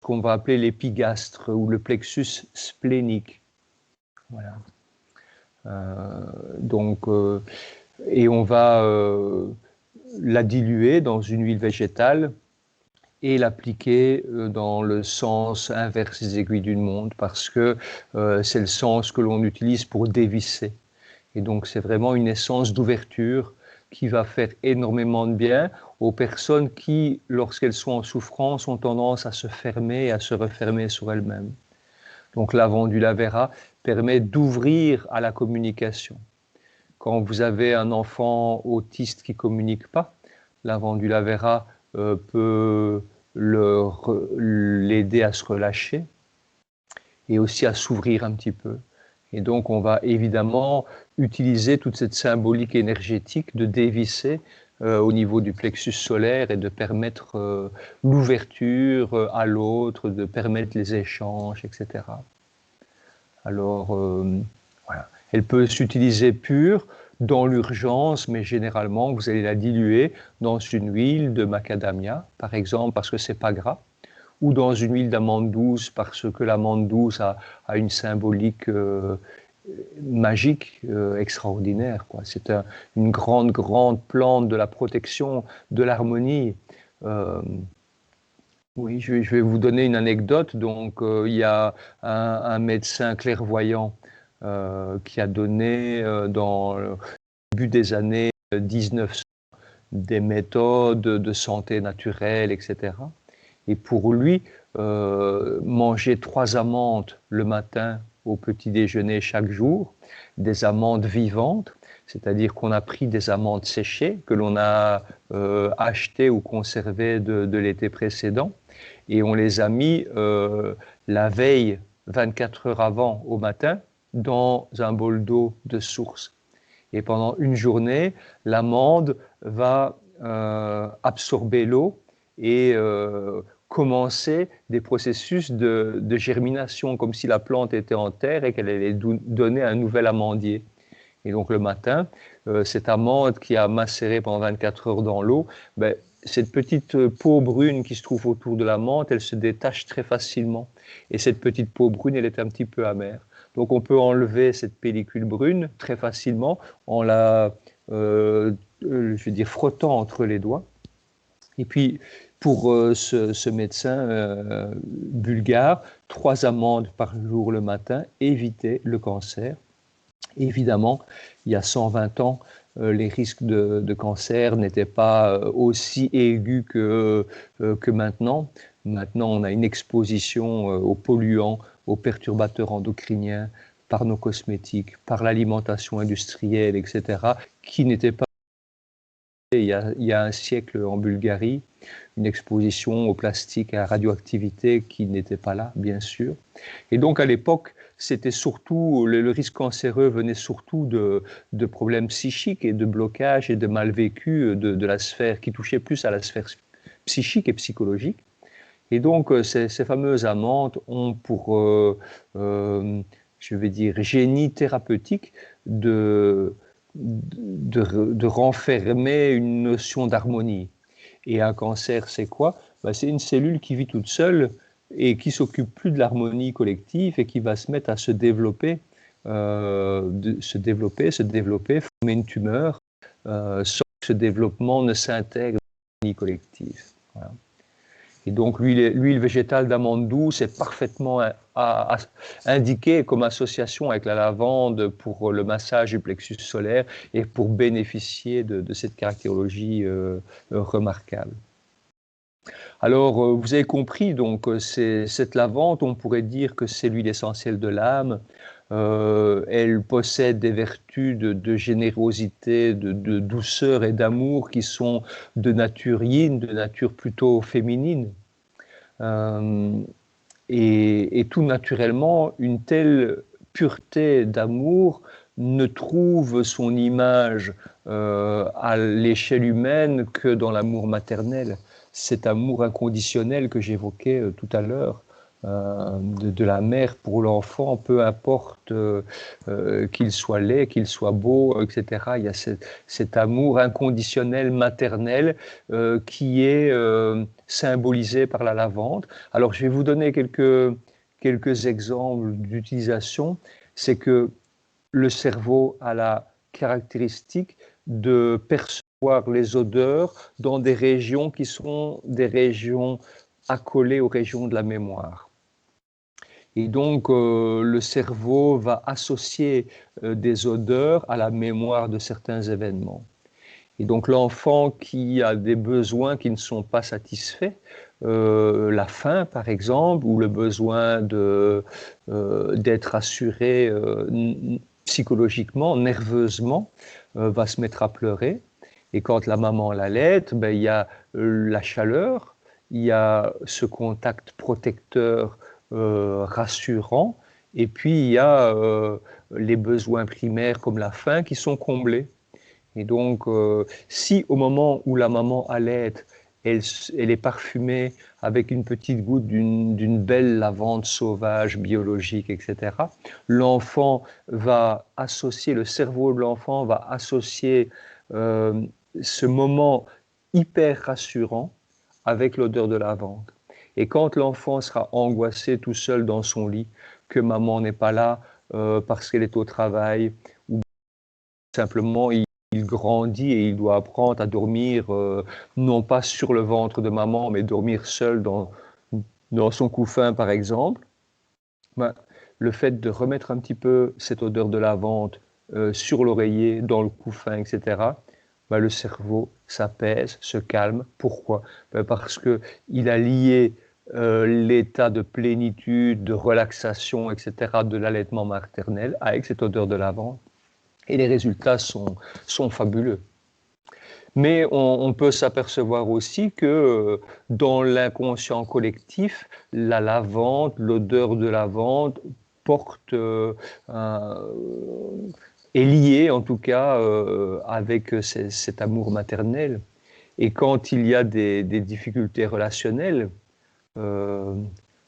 qu'on va appeler l'épigastre ou le plexus splénique. Voilà. Et on va la diluer dans une huile végétale et l'appliquer dans le sens inverse des aiguilles d'une montre parce que c'est le sens que l'on utilise pour dévisser. Et donc c'est vraiment une essence d'ouverture qui va faire énormément de bien aux personnes qui, lorsqu'elles sont en souffrance, ont tendance à se fermer et à se refermer sur elles-mêmes. Donc l'avandula vera permet d'ouvrir à la communication. Quand vous avez un enfant autiste qui ne communique pas, l'avandula vera peut l'aider à se relâcher et aussi à s'ouvrir un petit peu. Et donc on va évidemment utiliser toute cette symbolique énergétique de dévisser au niveau du plexus solaire et de permettre l'ouverture à l'autre, de permettre les échanges, etc. Alors, voilà. Elle peut s'utiliser pure dans l'urgence, mais généralement, vous allez la diluer dans une huile de macadamia, par exemple, parce que c'est pas gras, ou dans une huile d'amande douce, parce que l'amande douce a une symbolique magique, extraordinaire, quoi. C'est une grande plante de la protection, de l'harmonie. Oui, je vais vous donner une anecdote. Donc, il y a un médecin clairvoyant qui a donné dans le début des années 1900 des méthodes de santé naturelle, etc. Et pour lui, manger 3 amandes le matin au petit déjeuner chaque jour, des amandes vivantes, c'est-à-dire qu'on a pris des amandes séchées que l'on a achetées ou conservées de l'été précédent, et on les a mis la veille, 24 heures avant, au matin, dans un bol d'eau de source. Et pendant une journée, l'amande va absorber l'eau et commencer des processus de germination, comme si la plante était en terre et qu'elle allait donner un nouvel amandier. Et donc le matin, cette amande qui a macéré pendant 24 heures dans l'eau, ben, cette petite peau brune qui se trouve autour de l'amande, elle se détache très facilement. Et cette petite peau brune, elle est un petit peu amère. Donc on peut enlever cette pellicule brune très facilement en la je veux dire, frottant entre les doigts. Et puis, pour ce médecin bulgare, 3 amandes par jour le matin évitait le cancer. Évidemment, il y a 120 ans, les risques de cancer n'étaient pas aussi aigus que maintenant. Maintenant, on a une exposition aux polluants, aux perturbateurs endocriniens, par nos cosmétiques, par l'alimentation industrielle, etc., qui n'était pas il y a un siècle en Bulgarie, une exposition au plastique et à la radioactivité qui n'était pas là, bien sûr. Et donc à l'époque, c'était surtout, le risque cancéreux venait surtout de problèmes psychiques et de blocages et de mal vécus de la sphère, qui touchait plus à la sphère psychique et psychologique. Et donc ces fameuses amandes ont pour, je vais dire, génie thérapeutique de renfermer une notion d'harmonie. Et un cancer, c'est quoi? Ben, c'est une cellule qui vit toute seule et qui s'occupe plus de l'harmonie collective et qui va se mettre à se développer, former une tumeur, sans que ce développement ne s'intègre dans l'harmonie collective. Voilà. Et donc l'huile végétale d'amande douce est parfaitement indiquée comme association avec la lavande pour le massage du plexus solaire et pour bénéficier de cette caractérologie remarquable. Alors, vous avez compris, donc cette lavande, on pourrait dire que c'est l'huile essentielle de l'âme. Elle possède des vertus de générosité, de douceur et d'amour qui sont de nature yin, de nature plutôt féminine. Et tout naturellement, une telle pureté d'amour ne trouve son image à l'échelle humaine que dans l'amour maternel. Cet amour inconditionnel que j'évoquais tout à l'heure, de la mère pour l'enfant, peu importe qu'il soit laid, qu'il soit beau, etc. Il y a cet amour inconditionnel maternel qui est symbolisé par la lavande. Alors je vais vous donner quelques exemples d'utilisation. C'est que le cerveau a la caractéristique de percevoir les odeurs dans des régions qui sont des régions accolées aux régions de la mémoire. Et donc, le cerveau va associer des odeurs à la mémoire de certains événements. Et donc, l'enfant qui a des besoins qui ne sont pas satisfaits, la faim par exemple, ou le besoin d'être assuré psychologiquement, nerveusement, va se mettre à pleurer. Et quand la maman l'allaite, ben, il y a la chaleur, il y a ce contact protecteur rassurant, et puis il y a les besoins primaires comme la faim qui sont comblés. Et donc, si au moment où la maman allaite, elle est parfumée avec une petite goutte d'une belle lavande sauvage, biologique, etc., l'enfant va associer, le cerveau de l'enfant va associer ce moment hyper rassurant avec l'odeur de lavande. Et quand l'enfant sera angoissé tout seul dans son lit, que maman n'est pas là parce qu'elle est au travail, ou simplement il grandit et il doit apprendre à dormir, non pas sur le ventre de maman, mais dormir seul dans son couffin par exemple, ben, le fait de remettre un petit peu cette odeur de lavande sur l'oreiller, dans le couffin, etc., ben, le cerveau s'apaise, se calme. Pourquoi? Ben, parce qu'il a lié l'état de plénitude, de relaxation, etc., de l'allaitement maternel avec cette odeur de lavande. Et les résultats sont fabuleux. Mais on peut s'apercevoir aussi que dans l'inconscient collectif, la lavande, l'odeur de lavande porte est liée en tout cas avec cet amour maternel. Et quand il y a des difficultés relationnelles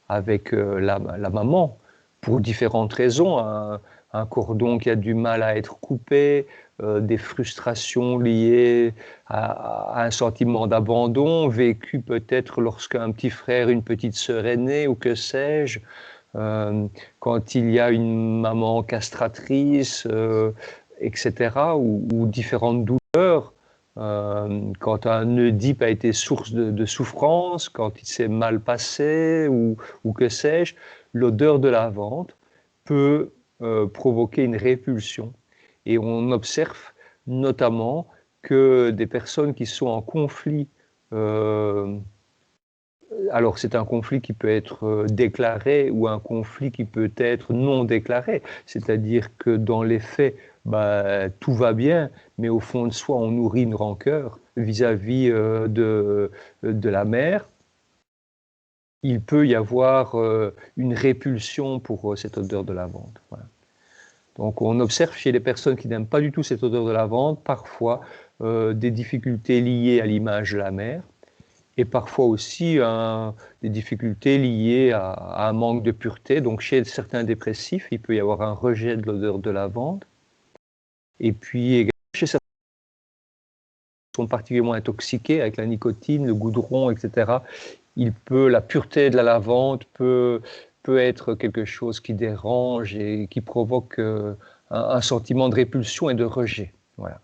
avec la maman, pour différentes raisons, un cordon qui a du mal à être coupé, des frustrations liées à un sentiment d'abandon, vécu peut-être lorsqu'un petit frère, une petite sœur est née, ou que sais-je, quand il y a une maman castratrice, etc., ou différentes douleurs, quand un Oedipe a été source de souffrance, quand il s'est mal passé, ou que sais-je, l'odeur de lavande peut provoquer une répulsion. Et on observe notamment que des personnes qui sont en conflit, alors c'est un conflit qui peut être déclaré ou un conflit qui peut être non déclaré, c'est-à-dire que dans les faits, bah, tout va bien, mais au fond de soi, on nourrit une rancœur vis-à-vis de la mère. Il peut y avoir une répulsion pour cette odeur de lavande. Voilà. Donc on observe chez les personnes qui n'aiment pas du tout cette odeur de lavande, parfois des difficultés liées à l'image de la mère, et parfois aussi des difficultés liées à un manque de pureté. Donc chez certains dépressifs, il peut y avoir un rejet de l'odeur de lavande. Et puis également chez certains qui sont particulièrement intoxiqués avec la nicotine, le goudron, etc., la pureté de la lavande peut être quelque chose qui dérange et qui provoque un sentiment de répulsion et de rejet. Voilà.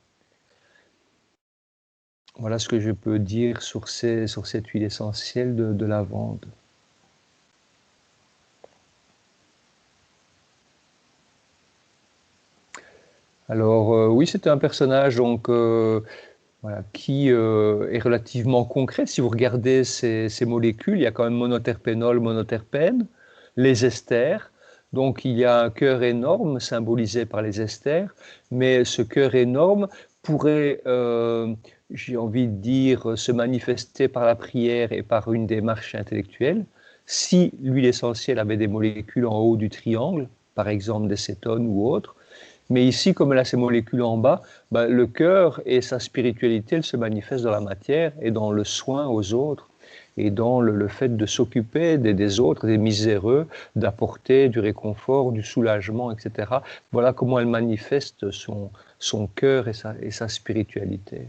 Voilà ce que je peux dire sur cette huile essentielle de lavande. Alors oui, c'était un personnage donc, voilà, qui est relativement concret. Si vous regardez ces molécules, il y a quand même monoterpénol, monoterpène, les esters. Donc il y a un cœur énorme symbolisé par les esters, mais ce cœur énorme pourrait, j'ai envie de dire, se manifester par la prière et par une démarche intellectuelle. Si l'huile essentielle avait des molécules en haut du triangle, par exemple des cétones ou autres, mais ici, comme elle a ces molécules en bas, bah, le cœur et sa spiritualité, elle se manifestent dans la matière et dans le soin aux autres et dans le fait de s'occuper des autres, des miséreux, d'apporter du réconfort, du soulagement, etc. Voilà comment elle manifeste son cœur et sa spiritualité.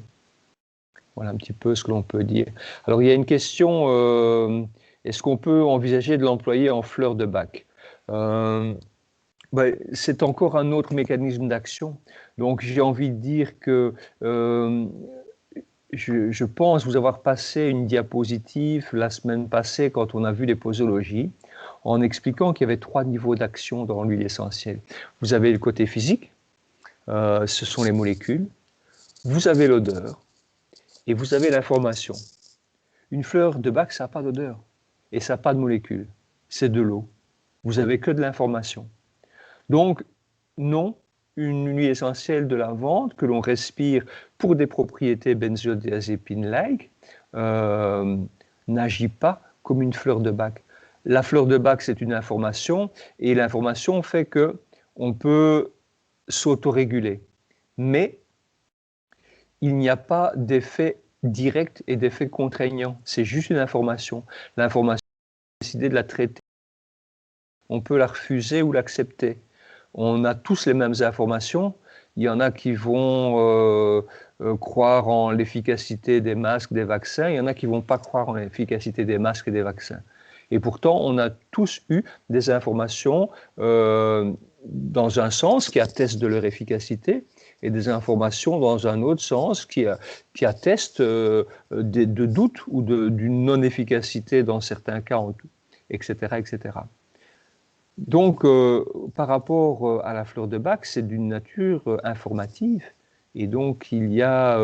Voilà un petit peu ce que l'on peut dire. Alors il y a une question, est-ce qu'on peut envisager de l'employer en fleur de bac? Ben, c'est encore un autre mécanisme d'action. Donc j'ai envie de dire que je pense vous avoir passé une diapositive la semaine passée quand on a vu les posologies, en expliquant qu'il y avait 3 niveaux d'action dans l'huile essentielle. Vous avez le côté physique, ce sont les molécules, vous avez l'odeur et vous avez l'information. Une fleur de bac, ça n'a pas d'odeur et ça n'a pas de molécules, c'est de l'eau. Vous n'avez que de l'information. Donc, non, une huile essentielle de lavande que l'on respire pour des propriétés benzodiazépines-like n'agit pas comme une fleur de bac. La fleur de bac, c'est une information, et l'information fait qu'on peut s'autoréguler. Mais il n'y a pas d'effet direct et d'effet contraignant. C'est juste une information. L'information, on peut décider de la traiter. On peut la refuser ou l'accepter. On a tous les mêmes informations. Il y en a qui vont croire en l'efficacité des masques, des vaccins. Il y en a qui ne vont pas croire en l'efficacité des masques et des vaccins. Et pourtant, on a tous eu des informations dans un sens qui attestent de leur efficacité et des informations dans un autre sens qui attestent de doutes ou d'une non-efficacité dans certains cas, etc., etc. Donc, par rapport à la fleur de bac, c'est d'une nature informative Et donc, il y a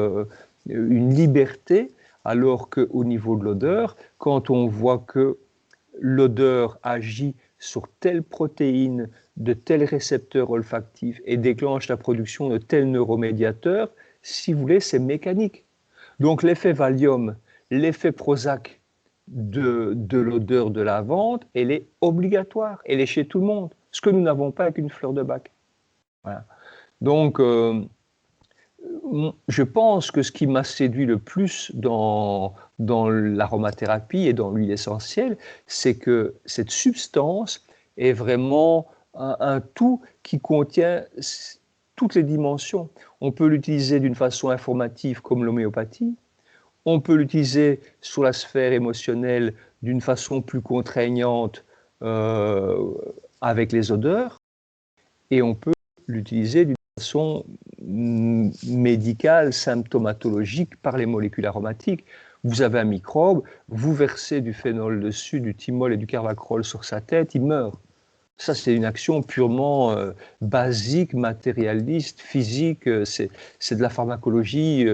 une liberté, alors qu'au niveau de l'odeur, quand on voit que l'odeur agit sur telle protéine de tel récepteur olfactif et déclenche la production de tel neuromédiateur, si vous voulez, c'est mécanique. Donc l'effet Valium, l'effet Prozac de l'odeur de lavande, elle est obligatoire, elle est chez tout le monde, ce que nous n'avons pas avec une fleur de bac. Voilà. Donc, je pense que ce qui m'a séduit le plus dans l'aromathérapie et dans l'huile essentielle, c'est que cette substance est vraiment un tout qui contient toutes les dimensions. On peut l'utiliser d'une façon informative comme l'homéopathie, on peut l'utiliser sur la sphère émotionnelle d'une façon plus contraignante avec les odeurs, et on peut l'utiliser d'une façon médicale, symptomatologique par les molécules aromatiques. Vous avez un microbe, vous versez du phénol dessus, du thymol et du carvacrol sur sa tête, il meurt. Ça, c'est une action purement basique, matérialiste, physique, c'est de la pharmacologie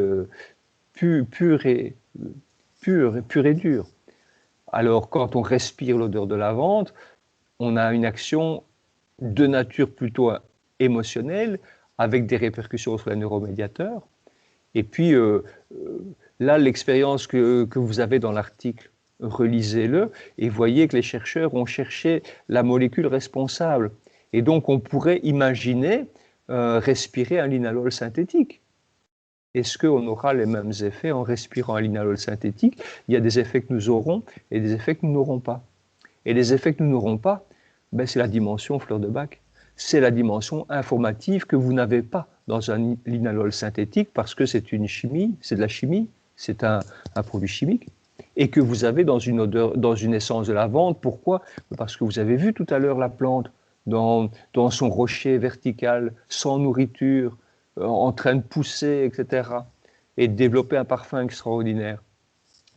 pure et dure. Alors, quand on respire l'odeur de lavande, on a une action de nature plutôt émotionnelle, avec des répercussions sur les neuromédiateurs. Et puis, là, l'expérience que vous avez dans l'article, relisez-le et voyez que les chercheurs ont cherché la molécule responsable. Et donc, on pourrait imaginer respirer un linalol synthétique. Est-ce qu'on aura les mêmes effets en respirant un linalol synthétique? Il y a des effets que nous aurons et des effets que nous n'aurons pas. Et les effets que nous n'aurons pas, ben, c'est la dimension fleur de bac. C'est la dimension informative que vous n'avez pas dans un linalol synthétique parce que c'est une chimie, c'est de la chimie, c'est un produit chimique, et que vous avez dans une odeur, dans une essence de lavande. Pourquoi? Parce que vous avez vu tout à l'heure la plante dans son rocher vertical, sans nourriture, en train de pousser, etc., et de développer un parfum extraordinaire.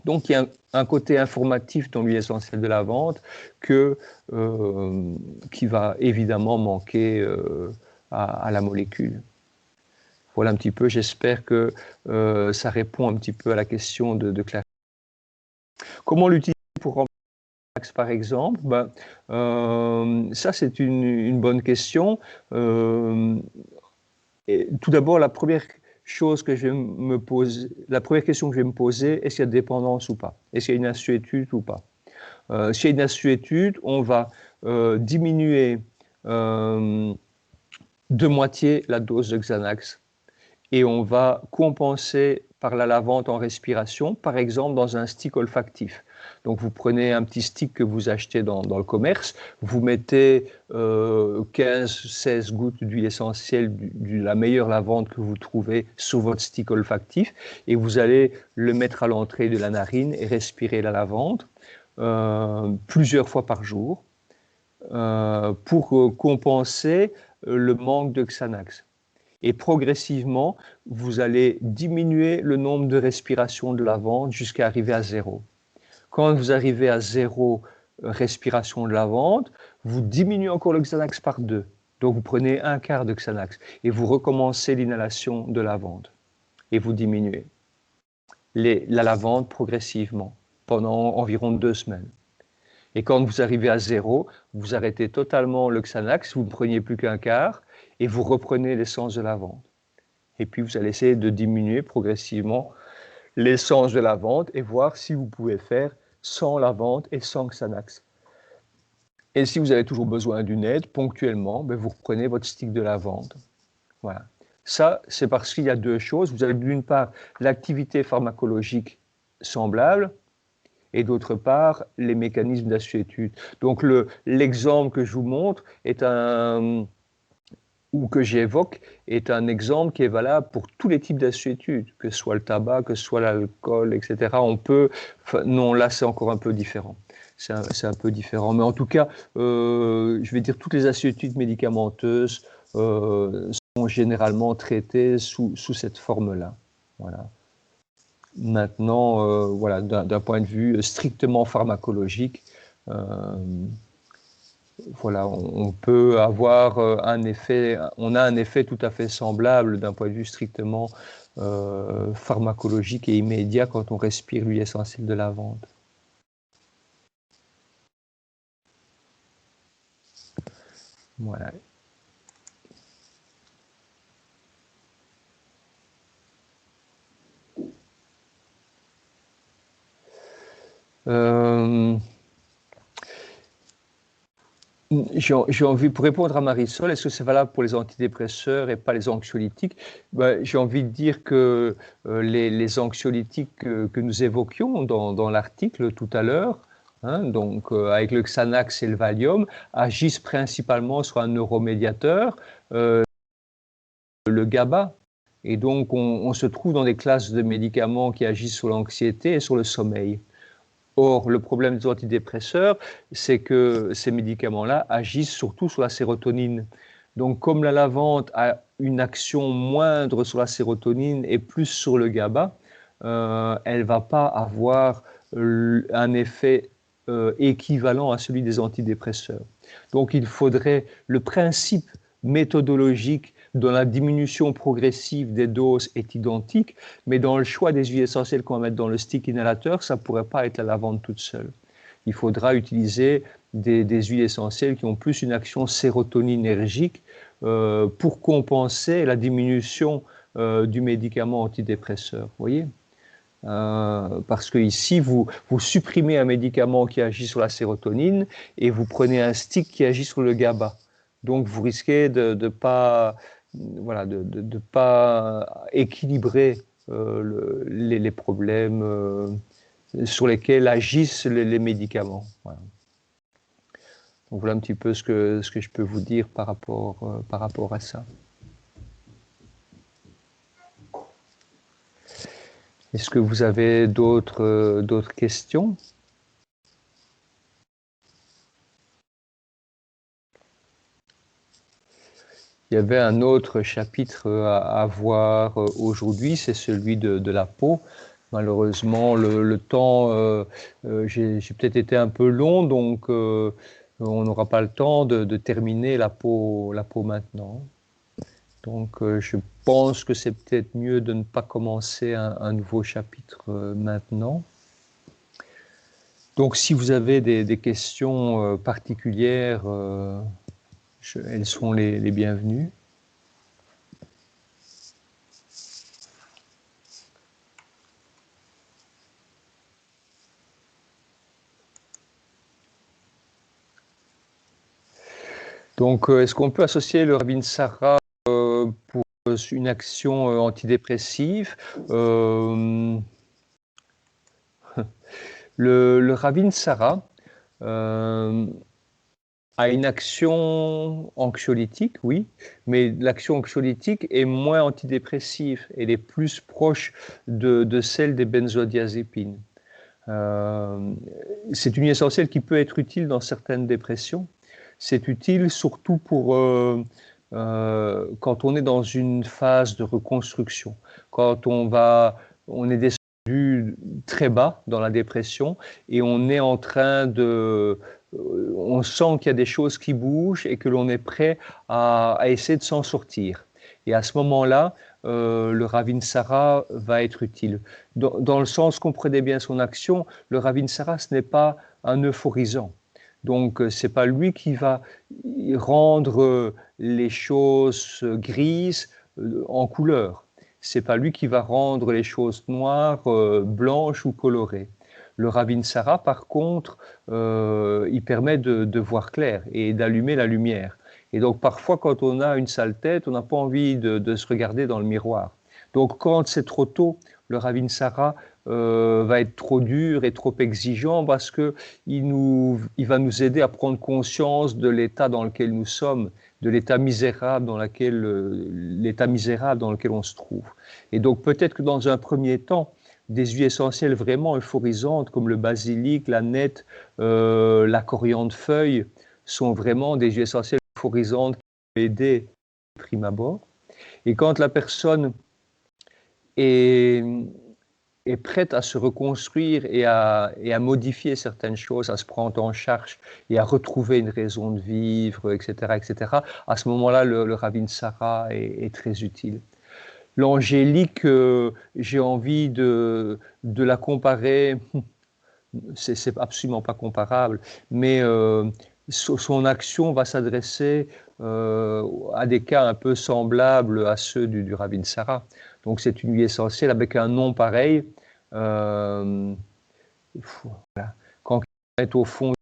Donc il y a un côté informatif dans l'huile essentielle de lavande qui va évidemment manquer à la molécule. Voilà un petit peu, j'espère que ça répond un petit peu à la question de Claire. Comment l'utiliser pour remplacer l'axe, par exemple? Ça, c'est une bonne question. Tout d'abord, la première question que je vais me poser, est-ce qu'il y a dépendance ou pas? Est-ce qu'il y a une assuétude ou pas? S'il y a une assuétude, on va diminuer de moitié la dose de Xanax et on va compenser par la lavande en respiration, par exemple dans un stick olfactif. Donc vous prenez un petit stick que vous achetez dans le commerce, vous mettez 15-16 gouttes d'huile essentielle de la meilleure lavande que vous trouvez sur votre stick olfactif et vous allez le mettre à l'entrée de la narine et respirer la lavande plusieurs fois par jour pour compenser le manque de Xanax. Et progressivement, vous allez diminuer le nombre de respirations de lavande jusqu'à arriver à 0. Quand vous arrivez à 0 respiration de lavande, vous diminuez encore le Xanax par 2. Donc vous prenez un quart de Xanax et vous recommencez l'inhalation de lavande. Et vous diminuez la lavande progressivement pendant environ 2 semaines. Et quand vous arrivez à 0, vous arrêtez totalement le Xanax, vous ne preniez plus qu'un quart et vous reprenez l'essence de lavande. Et puis vous allez essayer de diminuer progressivement l'essence de lavande et voir si vous pouvez faire sans lavande et sans Xanax. Et si vous avez toujours besoin d'une aide, ponctuellement, vous reprenez votre stick de lavande. Voilà. Ça, c'est parce qu'il y a deux choses. Vous avez d'une part l'activité pharmacologique semblable et d'autre part les mécanismes d'assuétude. Donc l'exemple que je vous montre est ou que j'évoque est un exemple qui est valable pour tous les types d'assuétude, que ce soit le tabac, que ce soit l'alcool, etc. Non, là c'est encore un peu différent. C'est un peu différent. Mais en tout cas, je vais dire toutes les assuétudes médicamenteuses sont généralement traitées sous cette forme-là. Voilà. Maintenant, voilà, d'un point de vue strictement pharmacologique, voilà, on peut avoir un effet, on a un effet tout à fait semblable d'un point de vue strictement pharmacologique et immédiat quand on respire l'huile essentielle de lavande. Voilà. J'ai envie, pour répondre à Marisol, est-ce que c'est valable pour les antidépresseurs et pas les anxiolytiques? Ben, j'ai envie de dire que les anxiolytiques que nous évoquions dans l'article tout à l'heure, hein, donc avec le Xanax et le Valium, agissent principalement sur un neuromédiateur, le GABA. Et donc on se trouve dans des classes de médicaments qui agissent sur l'anxiété et sur le sommeil. Or, le problème des antidépresseurs, c'est que ces médicaments-là agissent surtout sur la sérotonine. Donc, comme la lavande a une action moindre sur la sérotonine et plus sur le GABA, elle ne va pas avoir un effet équivalent à celui des antidépresseurs. Donc, il faudrait le principe méthodologique dont la diminution progressive des doses est identique, mais dans le choix des huiles essentielles qu'on va mettre dans le stick inhalateur, ça ne pourrait pas être la lavande toute seule. Il faudra utiliser des huiles essentielles qui ont plus une action sérotoninergique pour compenser la diminution du médicament antidépresseur. Vous voyez, parce que ici, vous supprimez un médicament qui agit sur la sérotonine et vous prenez un stick qui agit sur le GABA. Donc, vous risquez de pas, voilà, de pas équilibrer les problèmes sur lesquels agissent les médicaments. Voilà. Donc, voilà un petit peu ce que je peux vous dire par rapport à ça. Est-ce que vous avez d'autres questions? Il y avait un autre chapitre à voir aujourd'hui, c'est celui de la peau. Malheureusement, le temps, j'ai peut-être été un peu long, donc on n'aura pas le temps de terminer la peau maintenant. Donc je pense que c'est peut-être mieux de ne pas commencer un nouveau chapitre maintenant. Donc si vous avez des questions particulières, elles sont les bienvenues. Donc, est-ce qu'on peut associer le Ravinsara pour une action antidépressive? Le Ravinsara a une action anxiolytique, oui, mais l'action anxiolytique est moins antidépressive. Elle est plus proche de celle des benzodiazépines. C'est une huile essentielle qui peut être utile dans certaines dépressions. C'est utile surtout pour quand on est dans une phase de reconstruction, quand on est descendu très bas dans la dépression et on est en train on sent qu'il y a des choses qui bougent et que l'on est prêt à essayer de s'en sortir. Et à ce moment-là, le Ravinsara va être utile. Dans le sens, comprenez bien son action, le Ravinsara, ce n'est pas un euphorisant. Donc, ce n'est pas lui qui va rendre les choses grises en couleur. Ce n'est pas lui qui va rendre les choses noires, blanches ou colorées. Le Ravinsara, par contre, il permet de voir clair et d'allumer la lumière. Et donc, parfois, quand on a une sale tête, on n'a pas envie de se regarder dans le miroir. Donc, quand c'est trop tôt, le Ravinsara va être trop dur et trop exigeant parce qu'il va nous aider à prendre conscience de l'état dans lequel nous sommes, de l'état misérable dans lequel on se trouve. Et donc, peut-être que dans un premier temps, des huiles essentielles vraiment euphorisantes comme le basilic, la nette, la coriandre feuille sont vraiment des huiles essentielles euphorisantes qui peuvent aider de prime abord. Et quand la personne est est prête à se reconstruire et à modifier certaines choses, à se prendre en charge et à retrouver une raison de vivre, etc., etc., à ce moment-là, le Ravinsara est très utile. L'angélique, j'ai envie de la comparer, c'est absolument pas comparable, mais son action va s'adresser à des cas un peu semblables à ceux du Ravinsara. Donc c'est une huile essentielle avec un nom pareil. Voilà. Quand quelqu'un est au fond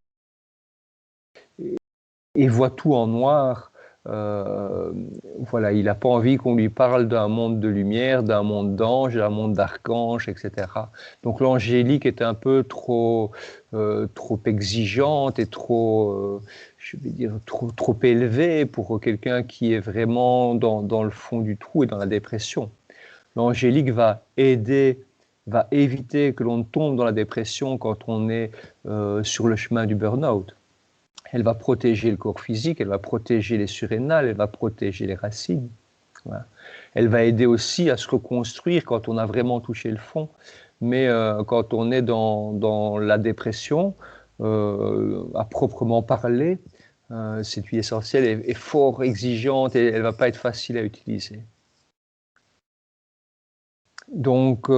et voit tout en noir, voilà, il n'a pas envie qu'on lui parle d'un monde de lumière, d'un monde d'anges, d'un monde d'archanges, etc. Donc l'angélique est un peu trop exigeante et trop, je vais dire, trop élevée pour quelqu'un qui est vraiment dans le fond du trou et dans la dépression. L'angélique va éviter que l'on tombe dans la dépression quand on est sur le chemin du burn-out. Elle va protéger le corps physique, elle va protéger les surrénales, elle va protéger les racines. Voilà. Elle va aider aussi à se reconstruire quand on a vraiment touché le fond. Mais quand on est dans la dépression, à proprement parler, cette huile essentielle est fort exigeante et elle ne va pas être facile à utiliser. Donc,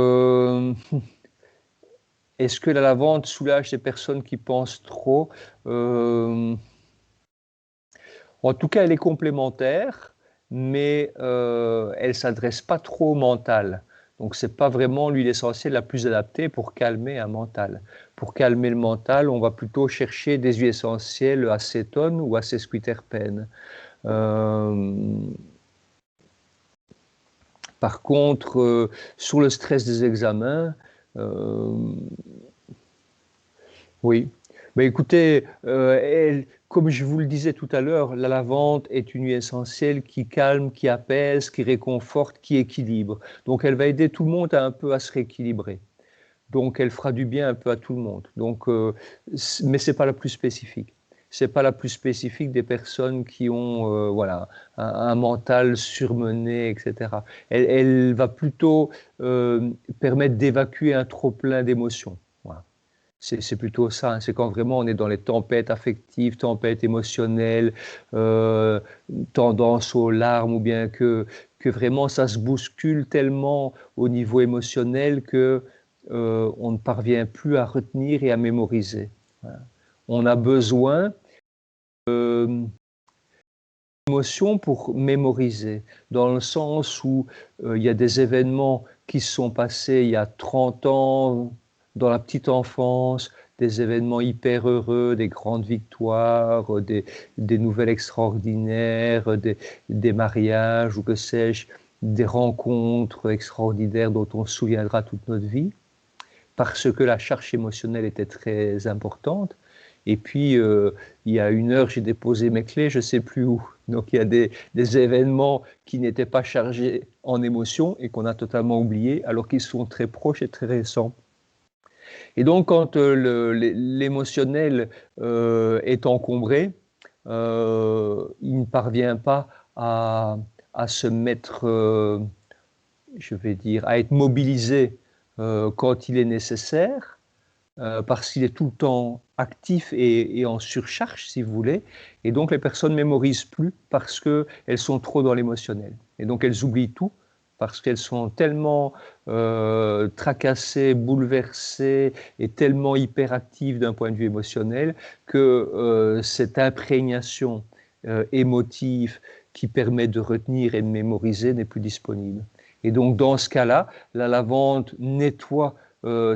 est-ce que la lavande soulage les personnes qui pensent trop? En tout cas, elle est complémentaire, mais elle ne s'adresse pas trop au mental. Donc, ce n'est pas vraiment l'huile essentielle la plus adaptée pour calmer un mental. Pour calmer le mental, on va plutôt chercher des huiles essentielles acétone ou acésquiterpène. Par contre, sur le stress des examens, oui. Ben écoutez, comme je vous le disais tout à l'heure, la lavande est une huile essentielle qui calme, qui apaise, qui réconforte, qui équilibre. Donc elle va aider tout le monde un peu à se rééquilibrer. Donc elle fera du bien un peu à tout le monde. Donc, mais ce n'est pas la plus spécifique. C'est pas la plus spécifique des personnes qui ont voilà, un mental surmené, etc. Elle va plutôt permettre d'évacuer un trop-plein d'émotions. Voilà. C'est plutôt ça, hein. C'est quand vraiment on est dans les tempêtes affectives, tempêtes émotionnelles, tendance aux larmes, ou bien que vraiment ça se bouscule tellement au niveau émotionnel que on ne parvient plus à retenir et à mémoriser. Voilà. On a besoin d'émotions pour mémoriser, dans le sens où il y a des événements qui se sont passés il y a 30 ans, dans la petite enfance, des événements hyper heureux, des grandes victoires, des nouvelles extraordinaires, des mariages ou que sais-je, des rencontres extraordinaires dont on se souviendra toute notre vie, parce que la charge émotionnelle était très importante. Et puis, il y a 1 heure, j'ai déposé mes clés, je ne sais plus où. Donc, il y a des événements qui n'étaient pas chargés en émotions et qu'on a totalement oubliés, alors qu'ils sont très proches et très récents. Et donc, quand l'émotionnel est encombré, il ne parvient pas à se mettre, je vais dire, à être mobilisé quand il est nécessaire, parce qu'il est tout le temps actif et en surcharge, si vous voulez. Et donc, les personnes ne mémorisent plus parce qu'elles sont trop dans l'émotionnel. Et donc, elles oublient tout parce qu'elles sont tellement tracassées, bouleversées et tellement hyperactives d'un point de vue émotionnel que cette imprégnation émotive qui permet de retenir et de mémoriser n'est plus disponible. Et donc, dans ce cas-là, la lavande nettoie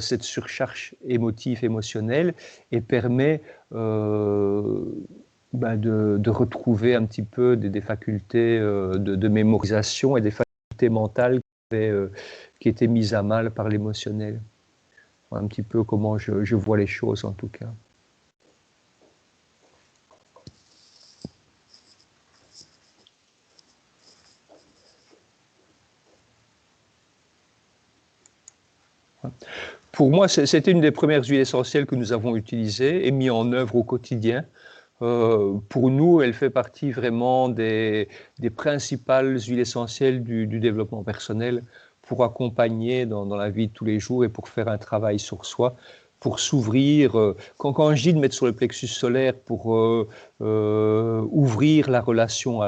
cette surcharge émotive, émotionnelle, et permet de retrouver un petit peu des facultés de mémorisation et des facultés mentales qui étaient mises à mal par l'émotionnel. Un petit peu comment je vois les choses en tout cas. Pour moi, c'était une des premières huiles essentielles que nous avons utilisées et mis en œuvre au quotidien. Pour nous, elle fait partie vraiment des principales huiles essentielles du développement personnel pour accompagner dans la vie de tous les jours et pour faire un travail sur soi, pour s'ouvrir. Quand je dis de mettre sur le plexus solaire pour ouvrir la relation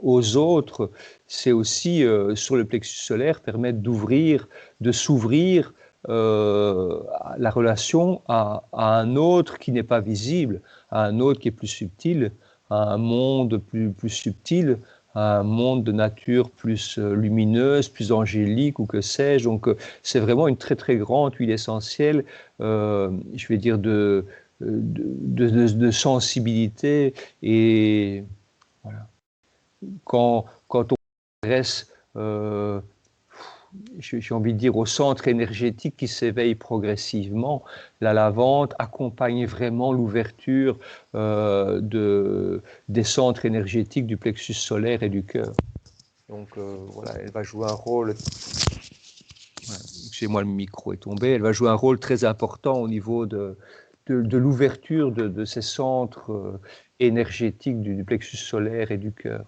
aux autres, c'est aussi sur le plexus solaire permettre d'ouvrir, de s'ouvrir la relation à un autre qui n'est pas visible, à un autre qui est plus subtil, à un monde plus subtil, à un monde de nature plus lumineuse, plus angélique ou que sais-je. Donc c'est vraiment une très très grande huile essentielle, je vais dire de sensibilité. Et voilà. Quand on s'adresse, j'ai envie de dire, au centre énergétique qui s'éveille progressivement, la lavande accompagne vraiment l'ouverture des centres énergétiques du plexus solaire et du cœur. Donc voilà, elle va jouer un rôle. Voilà, chez moi, le micro est tombé. Elle va jouer un rôle très important au niveau de l'ouverture de ces centres énergétiques du plexus solaire et du cœur.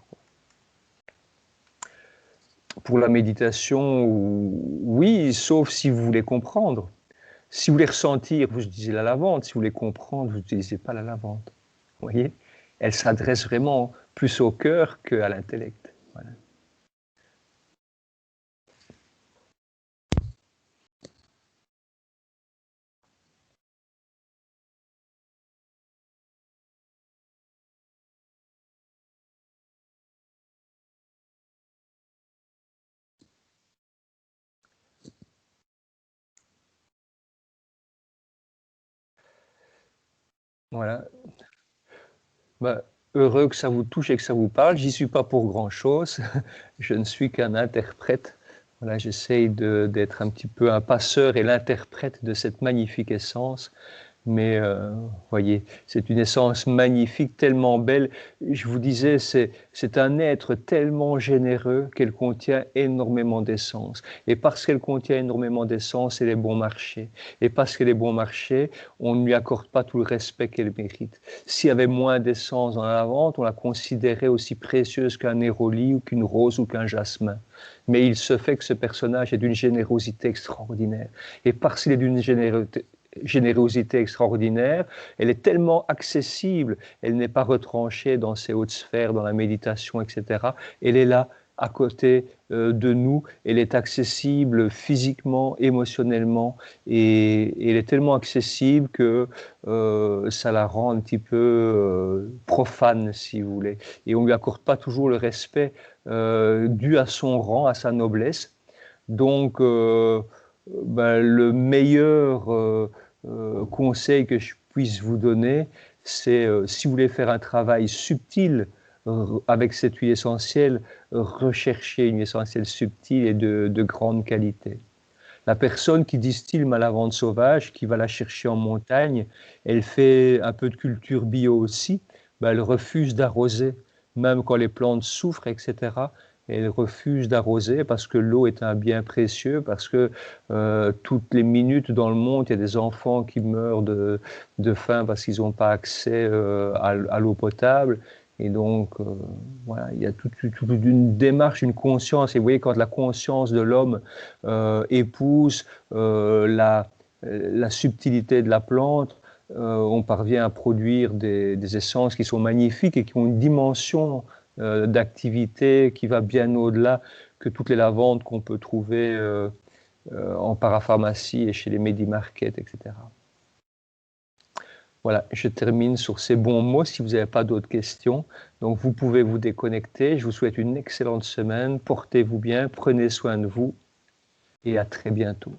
Pour la méditation, oui, sauf si vous voulez comprendre. Si vous voulez ressentir, vous utilisez la lavande. Si vous voulez comprendre, vous n'utilisez pas la lavande. Vous voyez, elle s'adresse vraiment plus au cœur qu'à l'intellect. Voilà. Voilà. Bah, heureux que ça vous touche et que ça vous parle. J'y suis pas pour grand-chose. Je ne suis qu'un interprète. Voilà, j'essaye d'être un petit peu un passeur et l'interprète de cette magnifique essence. Mais voyez, c'est une essence magnifique, tellement belle. Je vous disais, c'est un être tellement généreux qu'elle contient énormément d'essence. Et parce qu'elle contient énormément d'essence, elle est bon marché. Et parce qu'elle est bon marché, on ne lui accorde pas tout le respect qu'elle mérite. S'il y avait moins d'essence dans la lavande, on la considérait aussi précieuse qu'un néroli ou qu'une rose ou qu'un jasmin. Mais il se fait que ce personnage est d'une générosité extraordinaire. Et parce qu'il est d'une générosité extraordinaire, elle est tellement accessible, elle n'est pas retranchée dans ses hautes sphères, dans la méditation, etc. Elle est là, à côté de nous, elle est accessible physiquement, émotionnellement, et elle est tellement accessible que ça la rend un petit peu profane, si vous voulez. Et on ne lui accorde pas toujours le respect dû à son rang, à sa noblesse. Donc, ben, le meilleur conseil que je puisse vous donner, c'est si vous voulez faire un travail subtil avec cette huile essentielle, recherchez une huile essentielle subtile et de grande qualité. La personne qui distille ma lavande sauvage, qui va la chercher en montagne, elle fait un peu de culture bio aussi, ben elle refuse d'arroser, même quand les plantes souffrent, etc. Elle refuse d'arroser parce que l'eau est un bien précieux, parce que toutes les minutes dans le monde, il y a des enfants qui meurent de faim parce qu'ils n'ont pas accès à l'eau potable. Et donc, voilà, il y a toute une démarche, une conscience. Et vous voyez, quand la conscience de l'homme épouse la subtilité de la plante, on parvient à produire des essences qui sont magnifiques et qui ont une dimension d'activité qui va bien au-delà que toutes les lavandes qu'on peut trouver en parapharmacie et chez les Medimarket, etc. Voilà, je termine sur ces bons mots si vous n'avez pas d'autres questions. Donc vous pouvez vous déconnecter. Je vous souhaite une excellente semaine. Portez-vous bien, prenez soin de vous et à très bientôt.